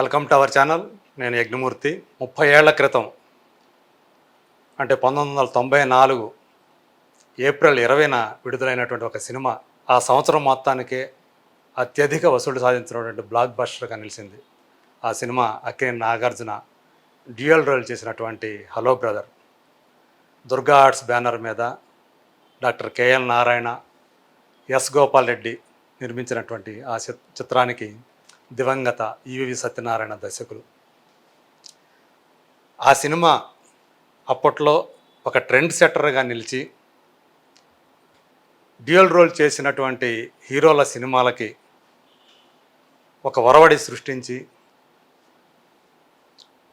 Welcome to our channel. నేను యజ్ఞమూర్తి. 30 ఏళ్ల క్రితం అంటే 1994 ఏప్రిల్ 20న విడుదలైనటువంటి ఒక సినిమా ఆ సంవత్సరం మొత్తానికే అత్యధిక వసూలు సాధించినటువంటి బ్లాక్ బస్టర్గా నిలిచింది. ఆ cinema Akkineni Nagarjuna dual role చేసినటువంటి hello brother. Durga arts banner మీద doctor K L Narayana, S Gopal Reddy నిర్మించినటువంటి ఆ చిత్రానికి దివంగత ఈవి సత్యనారాయణ దర్శకులు. ఆ సినిమా అప్పట్లో ఒక ట్రెండ్ సెట్టర్గా నిలిచి డ్యూయల్ రోల్ చేసినటువంటి హీరోల సినిమాలకి ఒక ఒరవడి సృష్టించి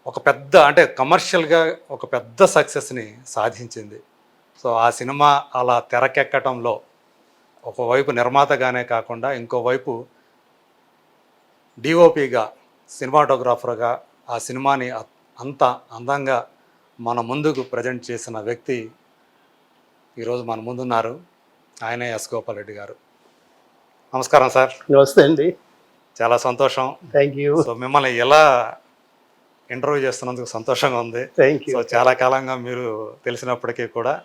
ఒక పెద్ద అంటే కమర్షియల్గా ఒక పెద్ద సక్సెస్ని సాధించింది. సో ఆ సినిమా అలా తెరకెక్కడంలో ఒకవైపు నిర్మాతగానే కాకుండా ఇంకోవైపు డిఓపిగా, సినిమాటోగ్రాఫర్గా ఆ సినిమాని అంత అందంగా మన ముందుకు ప్రజెంట్ చేసిన వ్యక్తి ఈరోజు మన ముందున్నారు. ఆయనే ఎస్ గోపాల్ రెడ్డి గారు. నమస్కారం సార్. నమస్తే అండి. చాలా సంతోషం. Thank you. సో మిమ్మల్ని ఎలా ఇంటర్వ్యూ చేస్తున్నందుకు సంతోషంగా ఉంది. Thank you. సో చాలా కాలంగా మీరు తెలిసినప్పటికీ కూడా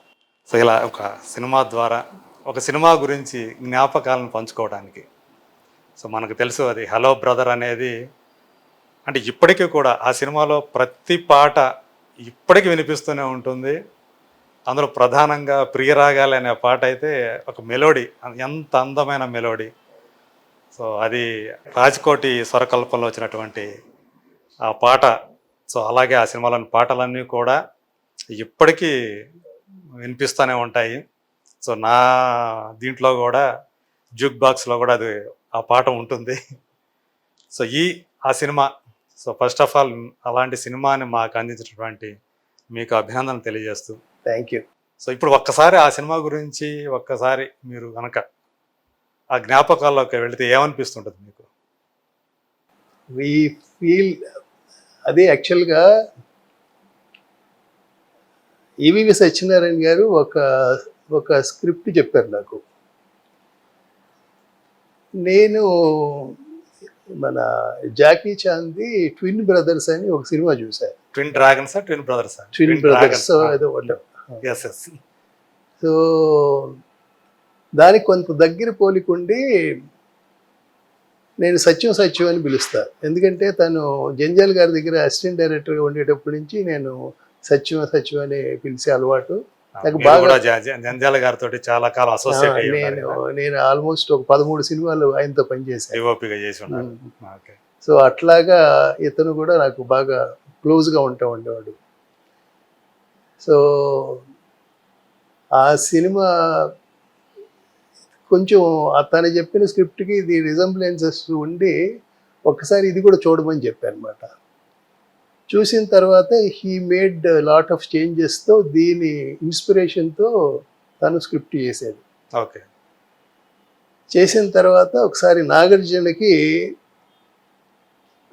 సో ఇలా ఒక సినిమా ద్వారా ఒక సినిమా గురించి జ్ఞాపకాలను పంచుకోవడానికి, సో మనకు తెలుసు అది హలో బ్రదర్ అనేది అంటే ఇప్పటికీ కూడా ఆ సినిమాలో ప్రతి పాట ఇప్పటికీ వినిపిస్తూనే ఉంటుంది. అందులో ప్రధానంగా ప్రియరాగాలి అనే పాట అయితే ఒక మెలోడీ, ఎంత అందమైన మెలోడీ. సో అది రాజ్కోటి స్వరకల్పంలో వచ్చినటువంటి ఆ పాట. సో అలాగే ఆ సినిమాలోని పాటలన్నీ కూడా ఇప్పటికీ వినిపిస్తూనే ఉంటాయి. సో నా దీంట్లో కూడా జూక్ బాక్స్లో కూడా అది ఆ పాట ఉంటుంది. సో ఆ cinema, so first of all అలాంటి సినిమాని మాకు అందించినటువంటి మీకు అభినందనలు తెలియజేస్తూ. Thank you. సో ఇప్పుడు ఒక్కసారి ఆ సినిమా గురించి ఒక్కసారి మీరు కనుక ఆ జ్ఞాపకాల్లోకి వెళితే ఏమనిపిస్తుంటుంది మీకు? వి ఫీల్ అది యాక్చువల్గా ఈవివి సత్యనారాయణ గారు ఒక స్క్రిప్ట్ చెప్పారు నాకు. నేను మన జాకీ చాంది ట్విన్ బ్రదర్స్ అని ఒక సినిమా చూశాను. Twin dragons, twin brothers, twin brothers ఏదో ఉండవు. సో దానికి కొంత దగ్గర పోలికుండి నేను సత్యం అని పిలుస్తాను. ఎందుకంటే తను జంజాల్ గారి దగ్గర అసిస్టెంట్ డైరెక్టర్గా ఉండేటప్పటి నుంచి నేను సత్యం అని పిలిచే అలవాటు నాకు బాగా. జంజాల గారితో చాలా కాలం అసోసియేట్ నేను ఆల్మోస్ట్ ఒక 13 సినిమాలు ఆయనతో పనిచేశాను. సో అట్లాగా ఇతను కూడా నాకు బాగా క్లోజ్గా ఉండేవాడు. సో ఆ సినిమా కొంచెం తను చెప్పిన స్క్రిప్ట్కి ఇది రిజంబ్లెన్సెస్ ఉండి ఒక్కసారి ఇది కూడా చూడమని చెప్పాను అనమాట. చూసిన తర్వాత హీ మేడ్ లాట్ ఆఫ్ చేంజెస్తో దీని ఇన్స్పిరేషన్తో తను స్క్రిప్ట్ చేసేది. ఓకే. చేసిన తర్వాత ఒకసారి నాగార్జునకి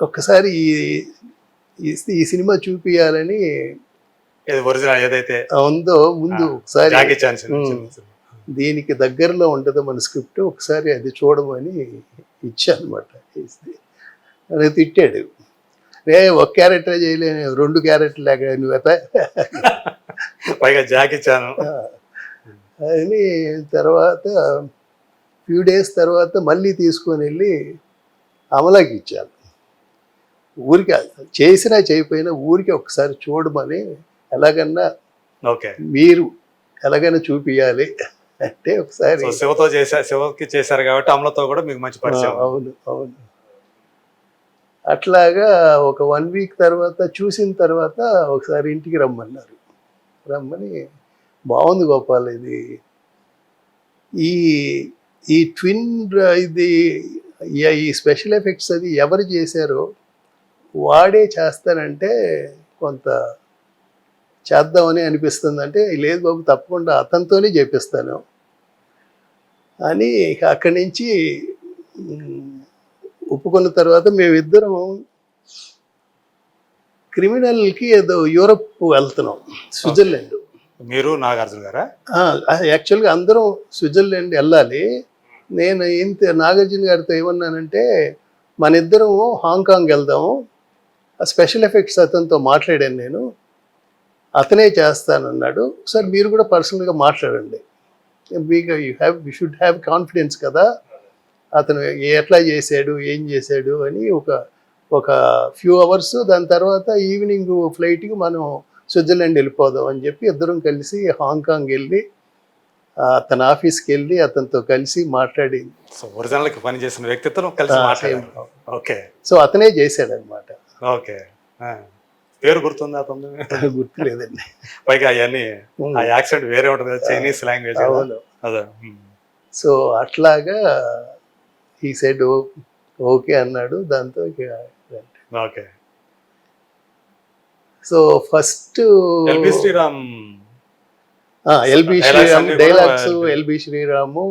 ఒక్కసారి ఈ సినిమా చూపించాలని ఏదైతే ఉందో ముందు ఒకసారి దీనికి దగ్గరలో ఉండదు మన స్క్రిప్ట్, ఒకసారి అది చూడమని ఇచ్చాను అనమాట. అది తిట్టాడు. ఒక క్యారెక్టర్ చేయలేను, 2 క్యారెక్టర్ లేక నువ్వు పైగా జాకీ చాన్ అని. తర్వాత ఫ్యూ డేస్ తర్వాత మళ్ళీ తీసుకొని వెళ్ళి అమలాకి ఇచ్చాను. ఊరికి చేసినా చేయకపోయినా ఊరికి ఒకసారి చూడమని, ఎలాగన్నా మీరు ఎలాగైనా చూపించాలి అంటే ఒకసారి. శివకి చేశారు కాబట్టి అమలతో కూడా మీకు మంచి పరిచయం. అవును. అట్లాగా ఒక 1 వీక్ తర్వాత చూసిన తర్వాత ఒకసారి ఇంటికి రమ్మన్నారు. రమ్మని బాగుంది గోపాల్, ఇది ఈ ట్విన్ ఇది ఈ స్పెషల్ ఎఫెక్ట్స్ అది ఎవరు చేశారో వాడే చేస్తానంటే కొంత చేద్దామని అనిపిస్తుంది. అంటే లేదు బాబు తప్పకుండా అతనితోనే చేపిస్తాను అని అక్కడి నుంచి ఒప్పుకున్న తర్వాత మేమిద్దరం క్రిమినల్కి ఏదో యూరప్ వెళ్తున్నాం, స్విట్జర్లాండ్. మీరు నాగార్జున గారా? యాక్చువల్గా అందరం స్విట్జర్లాండ్ వెళ్ళాలి. నేను నాగార్జున గారితో ఏమన్నానంటే మన ఇద్దరం హాంకాంగ్ వెళ్దాము, ఆ స్పెషల్ ఎఫెక్ట్స్ అతనితో మాట్లాడాను నేను, అతనే చేస్తానన్నాడు. సార్ మీరు కూడా పర్సనల్గా మాట్లాడండి, మీకు యూ షుడ్ హ్యావ్ కాన్ఫిడెన్స్ కదా, అతను ఎట్లా చేశాడు ఏం చేశాడు అని. ఒక ఫ్యూ అవర్స్, దాని తర్వాత ఈవినింగ్ ఫ్లైట్కి మనం స్విట్జర్లాండ్ వెళ్ళిపోదాం అని చెప్పి ఇద్దరం కలిసి హాంకాంగ్ వెళ్ళి అతని ఆఫీస్కి వెళ్ళి అతనితో కలిసి మాట్లాడి. సో ఒరిజినల్కి పని చేసిన వ్యక్తితో కలిసి మాట్లాడారు. ఓకే. సో అతనే చేశాడనమాట. ఓకే. పేరు గుర్తుందా అతను? గుర్తులేదండి. పైగా అవన్నీ ఆ యాక్సెంట్ వేరే ఉంటుంది కదా, చైనీస్ లాంగ్వేజ్. అవును. అదే. సో అట్లాగా ఈ సెడ్ ఓకే అన్నాడు. దాంతో okay. So first LB Shriram LB Shriram dialogues, LB Shriram,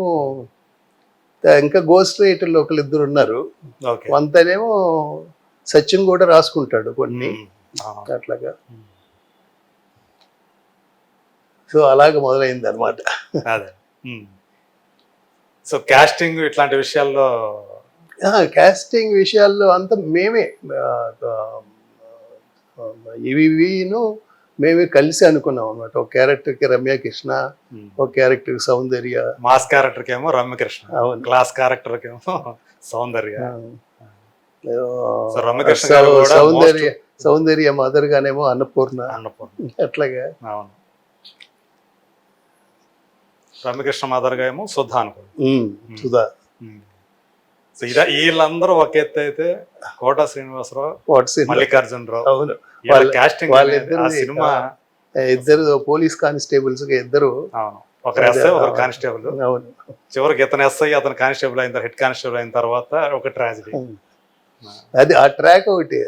ఇంకా గోస్ట్ రైటర్లు ఒకళ్ళిద్దరు ఉన్నారు. వంతనేమో సత్యం కూడా రాసుకుంటాడు కొన్ని అట్లాగా. సో అలాగ మొదలైంది అనమాట. అదే. సో కాస్టింగ్ ఇట్లాంటి విషయాల్లో, కాస్టింగ్ విషయాల్లో అంతా మేమే ఇవిను మేమే కలిసి అనుకున్నాం అనమాట. ఒక క్యారెక్టర్కి రమ్యకృష్ణ, ఒక క్యారెక్టర్కి సౌందర్య. మాస్ క్యారెక్టర్కి ఏమో రమ్యకృష్ణ, అవును. క్లాస్ క్యారెక్టర్కి ఏమో సౌందర్య. సౌందర్య మదర్ గానేమో అన్నపూర్ణ. అట్లాగా. అవును. రమ్యకృష్ణ మదర్గా ఏమో సుధా అనుకో. సుధా. సో వీళ్ళందరూ ఒక ఎత్తు అయితే కోట శ్రీనివాసరావు, మల్లికార్జునరావు. అవును. కాస్టింగ్ సినిమా ఇద్దరు పోలీస్ కానిస్టేబుల్స్ ఇద్దరు. అవును. ఒకరు ఎస్ఐ, ఒకరు కానిస్టేబుల్. అవును. చివరికి ఇతను ఎస్ఐ, అతను కానిస్టేబుల్ అయిన హెడ్ కానిస్టేబుల్ అయిన తర్వాత ఒక ట్రాజడీ. అది ఆ ట్రాక్ ఒకటి,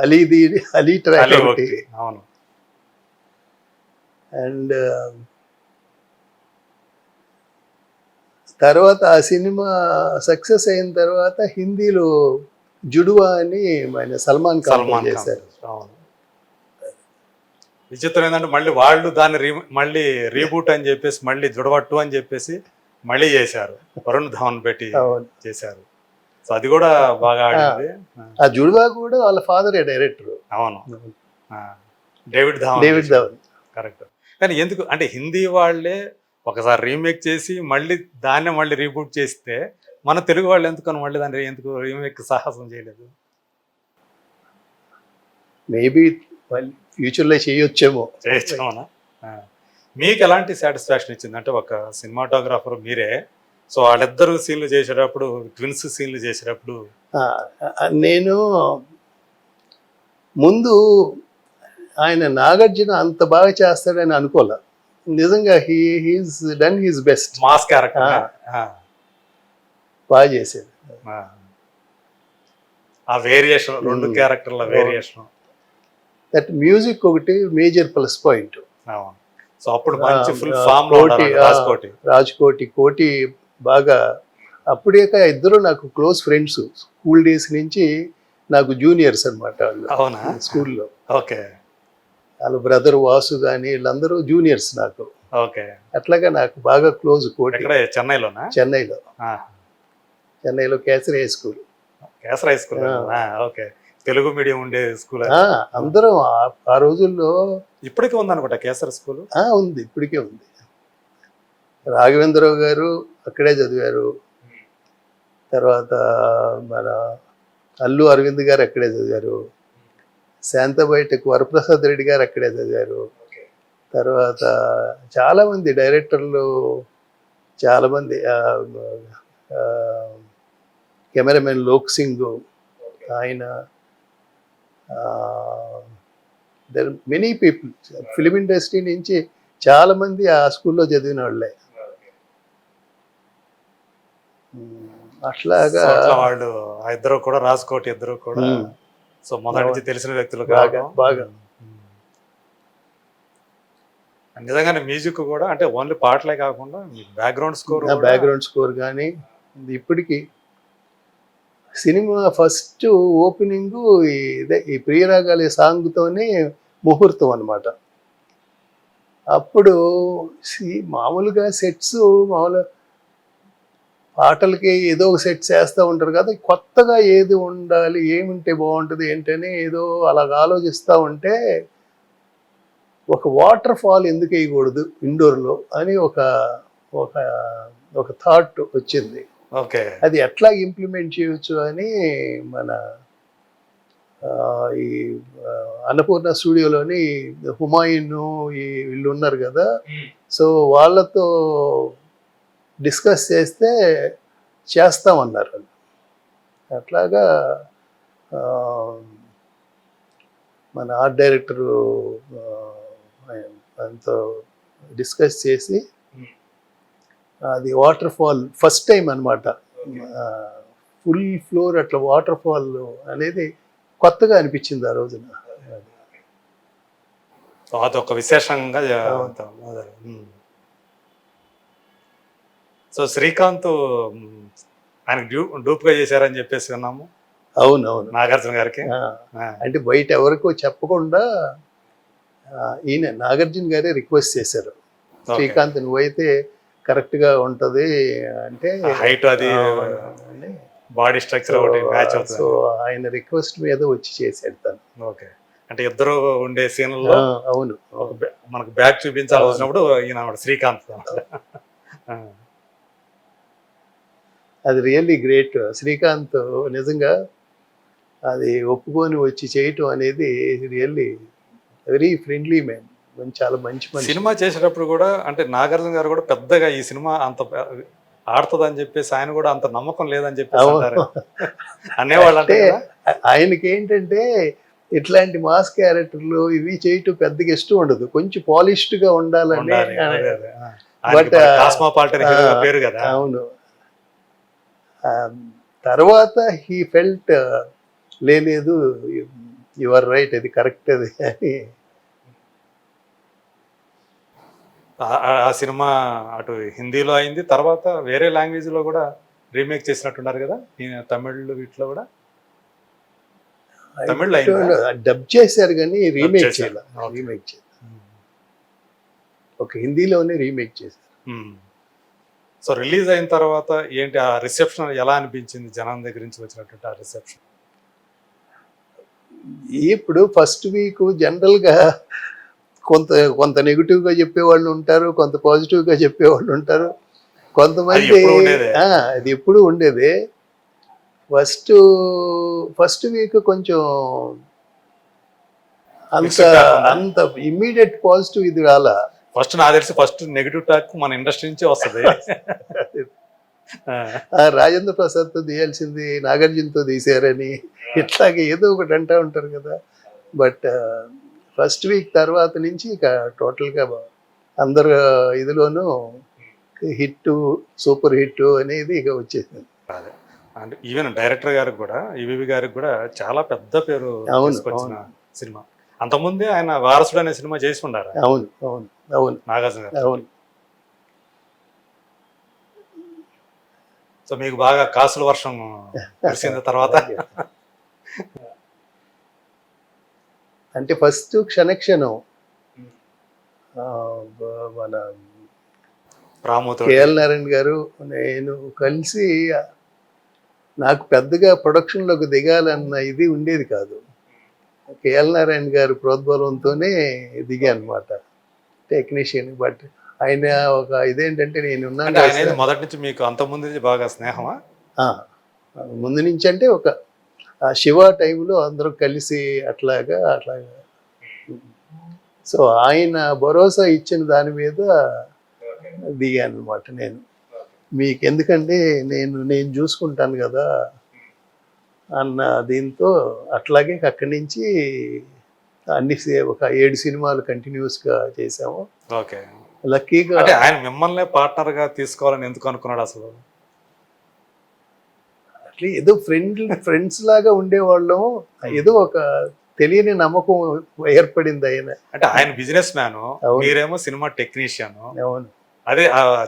అలీ ట్రాక్ ఒకటి. అవును. అండ్ తర్వాత ఆ సినిమా సక్సెస్ అయిన తర్వాత హిందీలో జుడువా అని సల్మాన్ ఖాన్ చేశారు. విచిత్రం ఏంటంటే మళ్ళీ వాళ్ళు దాన్ని మళ్ళీ రీబూట్ అని చెప్పేసి మళ్ళీ జుడవట్టు అని చెప్పేసి మళ్ళీ చేశారు. వరుణ్ ధావన్ పెట్టి చేశారు. సో అది కూడా బాగా ఆడింది. ఆ జుడవా కూడా వాళ్ళ ఫాదరే డైరెక్టర్. అవును. డేవిడ్ ధావన్. కరెక్ట్. కానీ ఎందుకు అంటే హిందీ వాళ్ళే ఒకసారి రీమేక్ చేసి మళ్ళీ దాన్ని మళ్ళీ రీబూట్ చేస్తే మన తెలుగు వాళ్ళు ఎందుకని మళ్ళీ దాన్ని ఎందుకు రీమేక్ సాహసం చేయలేదు? మేబీ ఫ్యూచర్లో చేయొచ్చేమో. చేయొచ్చేమోనా? మీకు ఎలాంటి సాటిస్ఫాక్షన్ ఇచ్చింది అంటే ఒక సినిమాటోగ్రాఫర్ మీరే, సో వాళ్ళిద్దరు సీన్లు చేసేటప్పుడు, ట్విన్స్ సీన్లు చేసేటప్పుడు నేను ముందు ఆయన నాగార్జున అంత బాగా చేస్తాడని అనుకోలే. నిజంగా he's done his best. Mass character బాగా చేసేది. ఆ వేరియేషన్, రెండు క్యారెక్టర్ల వేరియేషన్. దట్ మ్యూజిక్ ఒకటి మేజర్ ప్లస్ పాయింట్. సో అప్పుడు మంచి ఫుల్ ఫామ్ రాజ్కోటి కోటి బాగా. అప్పుడే ఇద్దరు నాకు క్లోజ్ ఫ్రెండ్స్, స్కూల్ డేస్ నుంచి నాకు జూనియర్స్ అనమాట వాళ్ళు. అవునా? స్కూల్లో. ఓకే. వాళ్ళ బ్రదర్ వాసు కానీ వీళ్ళందరూ జూనియర్స్ నాకు. ఓకే. అట్లాగా నాకు బాగా క్లోజ్ కోటి. చెన్నైలోనా? చెన్నైలో kesari high school. Okay. Telugu medium ఉండే స్కూల్. అందరం ఆ రోజుల్లో. ఇప్పటికే ఉంది అనుకుంటా కేసరి స్కూల్. ఉంది, ఇప్పటికే ఉంది. రాఘవేంద్రరావు గారు అక్కడే చదివారు. తర్వాత మన అల్లు అరవింద్ గారు అక్కడే చదివారు. శాంతబయటకు వరప్రసాద్ రెడ్డి గారు అక్కడే చదివారు. తర్వాత చాలామంది డైరెక్టర్లు, చాలామంది కెమెరామెన్ లోక్ సింగ్, ఆయన, there many people film industry నుంచి చాలామంది ఆ స్కూల్లో చదివిన వాళ్ళే. అట్లాగా వాళ్ళు ఇద్దరు కూడా, రాజ్కోటి ఇద్దరు కూడా సో మొదటి నుంచి తెలిసిన వ్యక్తులు బాగా. నిజంగానే మ్యూజిక్ కూడా అంటే ఓన్లీ పాటలే కాకుండా బ్యాక్గ్రౌండ్ స్కోర్ కానీ ఇప్పటికీ సినిమా ఫస్ట్ ఓపెనింగ్ ఇదే ఈ ప్రియరాగాలి సాంగ్తోనే ముహూర్తం అనమాట. అప్పుడు మామూలుగా సెట్స్ పాటలకి ఏదో ఒక సెట్ చేస్తూ ఉంటారు కదా, కొత్తగా ఏది ఉండాలి, ఏముంటే బాగుంటుంది ఏంటని ఏదో అలాగ ఆలోచిస్తూ ఉంటే ఒక వాటర్ ఫాల్ ఎందుకు వేయకూడదు ఇండోర్లో అని ఒక ఒక ఒక థాట్ వచ్చింది. ఓకే. అది ఎట్లా ఇంప్లిమెంట్ చేయొచ్చు అని మన ఈ అన్నపూర్ణ స్టూడియోలోని హుమాయూన్ ఈ వీళ్ళు ఉన్నారు కదా, సో వాళ్ళతో డిస్కస్ చేస్తే చేస్తామన్నారు. అట్లాగా మన ఆర్ట్ డైరెక్టరు ఆయనతో డిస్కస్ చేసి అది వాటర్ ఫాల్ ఫస్ట్ టైం అనమాట, ఫుల్ ఫ్లోర్ అట్లా వాటర్ ఫాల్ అనేది కొత్తగా అనిపించింది ఆ రోజున. అదొక విశేషంగా సో శ్రీకాంత్ ఆయన డూప్గా చేశారని చెప్పేసి విన్నాము. అవునవును, నాగార్జున గారికి. అంటే బయట ఎవరికో చెప్పకుండా ఈయన నాగార్జున గారే రిక్వెస్ట్ చేశారు, శ్రీకాంత్ నువ్వైతే కరెక్ట్గా ఉంటుంది అంటే హైట్ అది బాడీ స్ట్రక్చర్ ఒకటి మ్యాచ్ అవుతుంది. సో ఆయన రిక్వెస్ట్ మీద వచ్చి చేశాడు తను. ఓకే. అంటే ఇద్దరు ఉండే సీన్లలో అవును మనకు బ్యాక్ చూపించాల్సి వచ్చినప్పుడు ఈయన శ్రీకాంత్. అది రియల్లీ గ్రేట్. శ్రీకాంత్ నిజంగా అది ఒప్పుకొని వచ్చి చేయటం అనేది రియల్లీ వెరీ ఫ్రెండ్లీ మ్యాన్, చాలా మంచి మనిషి. సినిమా చేసేటప్పుడు కూడా అంటే నాగార్జున గారు కూడా పెద్దగా ఈ సినిమా అంత ఆడుతుందని చెప్పేసి ఆయన కూడా అంత నమ్మకం లేదని చెప్పేసి అనేవాళ్ళు. అంటే ఆయనకి ఏంటంటే ఇట్లాంటి మాస్ క్యారెక్టర్లు ఇవి చేయటం పెద్దగా ఇష్టం ఉండదు, కొంచెం పాలిష్డ్ గా ఉండాలని. బట్ పేరు కదా. అవును. తర్వాత హీ ఫెల్ట్ లేదు యువర్ రైట్, అది కరెక్ట్ అది అని. ఆ సినిమా అటు హిందీలో అయింది, తర్వాత వేరే లాంగ్వేజ్ లో కూడా రీమేక్ చేసినట్టున్నారు కదా, తమిళ్ వీటిలో కూడా. తమిళ్ డబ్ చేశారు కానీ రీమేక్ చేయాలి. రీమేక్ చేయాలి, ఒక హిందీలోనే రీమేక్ చేశారు. సో రిలీజ్ అయిన తర్వాత ఏంటి ఆ రిసెప్షన్ ఎలా అనిపించింది, జనం దగ్గర నుంచి వచ్చినటువంటి ఆ రిసెప్షన్? ఇప్పుడు ఫస్ట్ వీక్ జనరల్గా కొంత నెగిటివ్గా చెప్పేవాళ్ళు ఉంటారు, కొంత పాజిటివ్గా చెప్పేవాళ్ళు ఉంటారు, కొంతమంది అది ఎప్పుడు ఉండేదే. ఫస్ట్ వీక్ కొంచెం అంత ఇమ్మీడియట్ పాజిటివ్ ఇది రాలా. ఫస్ట్ నాకు తెలిసి ఫస్ట్ నెగిటివ్ టాక్ మన ఇండస్ట్రీ నుంచి వస్తుంది. రాజేంద్ర ప్రసాద్తో తీయాల్సింది నాగార్జునతో తీసారని ఇట్లాగే ఏదో ఒకటి అంటూ ఉంటారు కదా. బట్ ఫస్ట్ వీక్ తర్వాత నుంచి ఇక టోటల్గా అందరు ఇదిలోనూ హిట్, సూపర్ హిట్ అనేది ఇక వచ్చేసింది. అంటే ఈవెన్ డైరెక్టర్ గారికి కూడా, ఈవీవి గారికి కూడా చాలా పెద్ద పేరు తీసుకొచ్చిన సినిమా. అంతకుముందే ఆయన వారసుడు అనే సినిమా చేసి ఉండారు. అవును అవును అవును, నాగార్జున గారు. అవును. సో మీకు బాగా కాసుల వర్షం కురిసిన తర్వాత అంటే ఫస్ట్ క్షణక్షణం మన కేఎల్ నారాయణ గారు నేను కలిసి, నాకు పెద్దగా ప్రొడక్షన్లోకి దిగాలన్న ఇది ఉండేది కాదు. కేఎల్ నారాయణ గారు ప్రోద్బలంతోనే దిగాను అనమాట టెక్నీషియన్. బట్ ఆయన ఒక ఇదేంటంటే నేను మొదటి నుంచి మీకు అంత ముందు నుంచి బాగా స్నేహమా? ముందు నుంచి అంటే ఒక శివ టైంలో అందరూ కలిసి అట్లాగా. సో ఆయన భరోసా ఇచ్చిన దాని మీద దిగాను అనమాట నేను. మీకు ఎందుకంటే నేను చూసుకుంటాను కదా అన్న దీంతో అట్లాగే అక్కడి నుంచి అన్ని ఒక 7 సినిమాలు కంటిన్యూస్గా చేసాము. ఓకే. లక్కీగా ఆయన మిమ్మల్ని పార్ట్నర్గా తీసుకోవాలని ఎందుకు అనుకున్నాడు అసలు? అట్లా ఏదో ఫ్రెండ్స్ లాగా ఉండేవాళ్ళం, ఏదో ఒక తెలియని నమ్మకం ఏర్పడింది. ఆయన బిజినెస్ మ్యాన్, మీరేమో సినిమా టెక్నీషియన్. అవును. అదే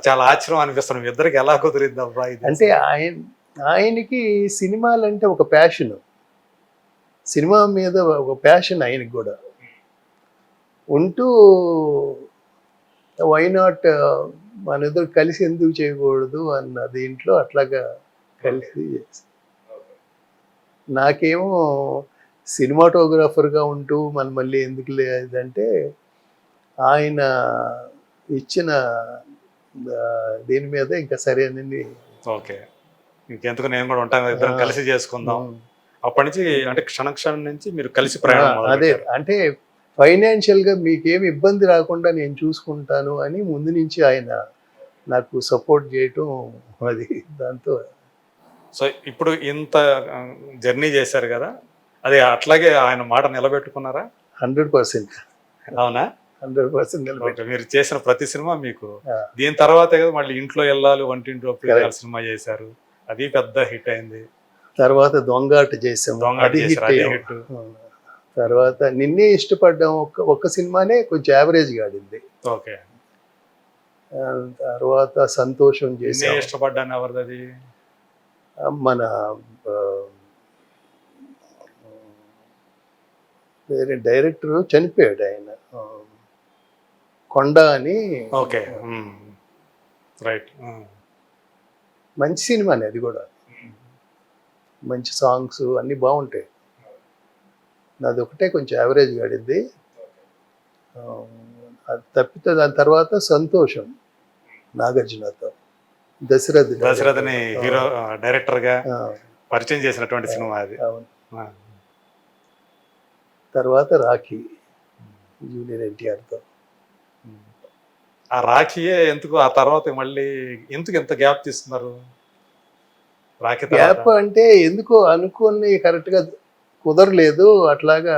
చాలా ఆశ్చర్యం అనిపిస్తుంది, మీ ఇద్దరికి ఎలా కుదిరింది అబ్బా ఇది? అంటే ఆయనకి సినిమాలంటే ఒక ప్యాషన్, సినిమా మీద ఒక ప్యాషన్ ఆయనకి కూడా ఉంటూ వై నాట్ మన ఇద్దరు కలిసి ఎందుకు చేయకూడదు అన్న దీంట్లో అట్లాగా కలిసి చేసాం. నాకేమో సినిమాటోగ్రాఫర్గా ఉంటూ మనం మళ్ళీ ఎందుకు లేదంటే ఆయన ఇచ్చిన దీని మీద ఇంకా సరైనది. ఓకే, ఇంకెందుకు నేను కూడా ఉంటాను, ఇద్దరం కలిసి చేసుకుందాం. అప్పటి నుంచి అంటే క్షణం నుంచి మీరు కలిసి ప్రయాణం అదే మొదలుపెట్టారు. అంటే ఫైనాన్షియల్గా మీకేమి ఇబ్బంది రాకుండా నేను చూసుకుంటాను అని ముందు నుంచి ఆయన నాకు సపోర్ట్ చేయటం, అది దాంతో. సో ఇప్పుడు ఇంత జర్నీ చేశారు కదా, అది అట్లాగే ఆయన మాట నిలబెట్టుకున్నారా? 100%. అవునా? 100% నిలబెట్టి. ఓకే, మీరు చేసిన ప్రతి సినిమా మీకు దీని తర్వాతే కదా మళ్ళీ ఇంట్లో వెళ్ళాలి, వంటింట్లో పిల్లలు సినిమా చేశారు, అది పెద్ద హిట్ అయింది. తర్వాత దొంగాట చేసాం, దొంగాట అది చేశారు, అది హిట్. తర్వాత నిన్నే ఇష్టపడ్డాం, ఒక్క సినిమానే కొంచెం యావరేజ్గా ఆడింది. ఓకే, తర్వాత సంతోషం నిన్నే చేసాం. ఇష్టపడ్డాను ఎవరిది అది? మన వేరే డైరెక్టర్ చనిపోయాడు ఆయన, కొండ అని. Okay, right. మంచి సినిమానే అది కూడా, మంచి సాంగ్స్ అన్నీ బాగుంటాయి. నాది ఒకటే కొంచెం యావరేజ్గా ఆడింది. అది తప్పితే దాని తర్వాత సంతోషం నాగార్జునతో, దశరథని హీరో డైరెక్టర్ గా పరిచయం చేసినటువంటి సినిమా అది. అవును. తర్వాత రాఖీ జూనియర్ ఎన్టీఆర్తో. ఆ రాఖీయే ఎందుకు ఆ తర్వాత మళ్ళీ ఎందుకు ఎంత గ్యాప్ తీసుకున్నారు? రాఖీ గ్యాప్ అంటే ఎందుకో అనుకుని కరెక్ట్గా కుదరలేదు, అట్లాగా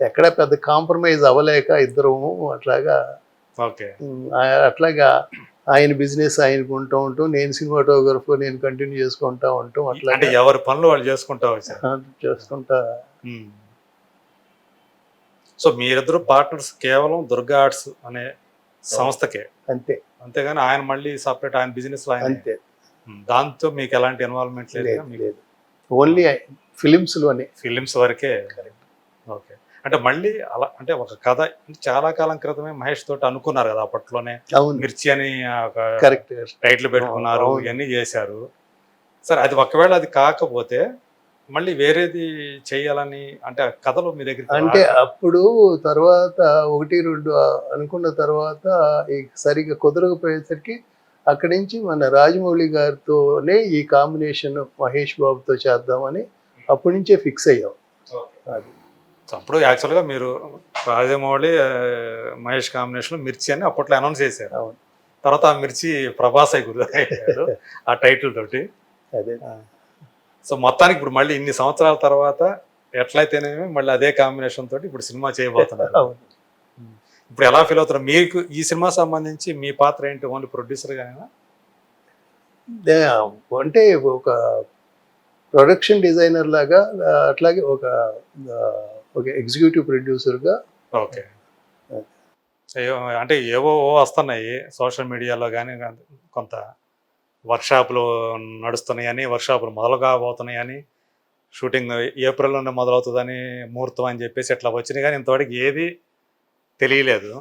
ఎక్కడ పెద్ద కాంప్రమైజ్ అవ్వలేక ఇద్దరము అట్లాగా. ఓకే, అట్లాగా ఆయన బిజినెస్ ఆయనకు ఉంటూ నేను సినిమాటోగ్రఫర్ నేను కంటిన్యూ చేసుకుంటా ఉంటాం, అట్లా అంటే ఎవరి పనులు వాళ్ళు చేసుకుంటా వచ్చారు. చేసుకుంటా. సో మీరిద్దరు పార్ట్నర్స్ కేవలం దుర్గా ఆర్ట్స్ అనే సంస్థకే, అంతే. అంతేగాని ఆయన మళ్ళీ సపరేట్ ఆయన బిజినెస్ అంతే. దాంతో మీకు ఎలాంటి ఇన్వాల్వ్మెంట్ లేదు? లేదు, ఓన్లీ ఫిలిమ్స్లోనే. ఫిలిమ్స్ వరకే. ఓకే, అంటే మళ్ళీ అలా అంటే ఒక కథ చాలా కాలం క్రితమే మహేష్ తోటి అనుకున్నారు కదా అప్పట్లోనే, అవును, మిర్చి అని ఒక కరెక్ట్ టైటిల్ పెట్టుకున్నారు, ఇవన్నీ చేశారు. సరే, అది ఒకవేళ అది కాకపోతే మళ్ళీ వేరేది చేయాలని అంటే కథలు మీ దగ్గర అంటే అప్పుడు తర్వాత 1-2 అనుకున్న తర్వాత సరిగ్గా కుదరకపోయేసరికి అక్కడి నుంచి మన రాజమౌళి గారితోనే ఈ కాంబినేషన్ మహేష్ బాబుతో చేద్దామని అప్పటి నుంచే ఫిక్స్ అయ్యాం. అది అప్పుడు యాక్చువల్గా మీరు రాజమౌళి మహేష్ కాంబినేషన్ మిర్చి అని అప్పట్లో అనౌన్స్ చేశారు. అవును. తర్వాత ఆ మిర్చి ప్రభాస్ అయి గుర్తు ఆ టైటిల్ తోటి. అదే. సో మొత్తానికి ఇప్పుడు మళ్ళీ ఇన్ని సంవత్సరాల తర్వాత ఎట్లయితేనేమి మళ్ళీ అదే కాంబినేషన్ తోటి ఇప్పుడు సినిమా చేయబోతున్నారు. ఇప్పుడు ఎలా ఫీల్ అవుతారు? మీకు ఈ సినిమా సంబంధించి మీ పాత్ర ఏంటి? ఓన్లీ ప్రొడ్యూసర్ గానేనా? అంటే ఒక ప్రొడక్షన్ డిజైనర్ లాగా, అట్లాగే ఒక ఎగ్జిక్యూటివ్ ప్రొడ్యూసర్గా. ఓకే, అంటే ఏవో వస్తున్నాయి సోషల్ మీడియాలో కానీ, కొంత వర్క్షాపులు నడుస్తున్నాయని, వర్క్షాపులు మొదలు కాబోతున్నాయని, షూటింగ్ ఏప్రిల్లోనే మొదలవుతుందని, ముహూర్తం అని చెప్పేసి ఇట్లా వచ్చినాయి, కానీ ఇంతవరకు ఏది తెలియలేదు.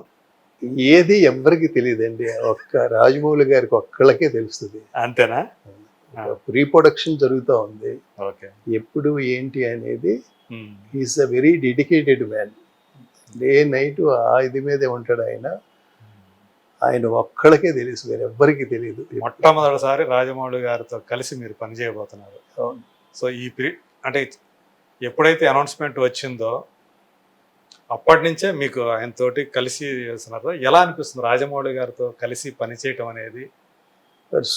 ఏది ఎవ్వరికి తెలియదండి, ఒక్క రాజమౌళి గారికి ఒక్కళ్ళకే తెలుస్తుంది. అంతేనా? ప్రీ ప్రొడక్షన్ జరుగుతూ ఉంది. ఓకే, ఎప్పుడు ఏంటి అనేది. Is a very dedicated man. Day night ఆ ఇది మీదే ఉంటాడు ఆయన. ఆయన ఒక్కళ్ళకే తెలుసు, వేరే ఎవ్వరికి తెలియదు. మొట్టమొదటిసారి రాజమౌళి గారితో కలిసి మీరు పని చేయబోతున్నారు. సో ఈ అంటే ఎప్పుడైతే అనౌన్స్మెంట్ వచ్చిందో అప్పటి నుంచే మీకు ఆయనతోటి కలిసి చేస్తున్నారు. ఎలా అనిపిస్తుంది రాజమౌళి గారితో కలిసి పనిచేయటం అనేది?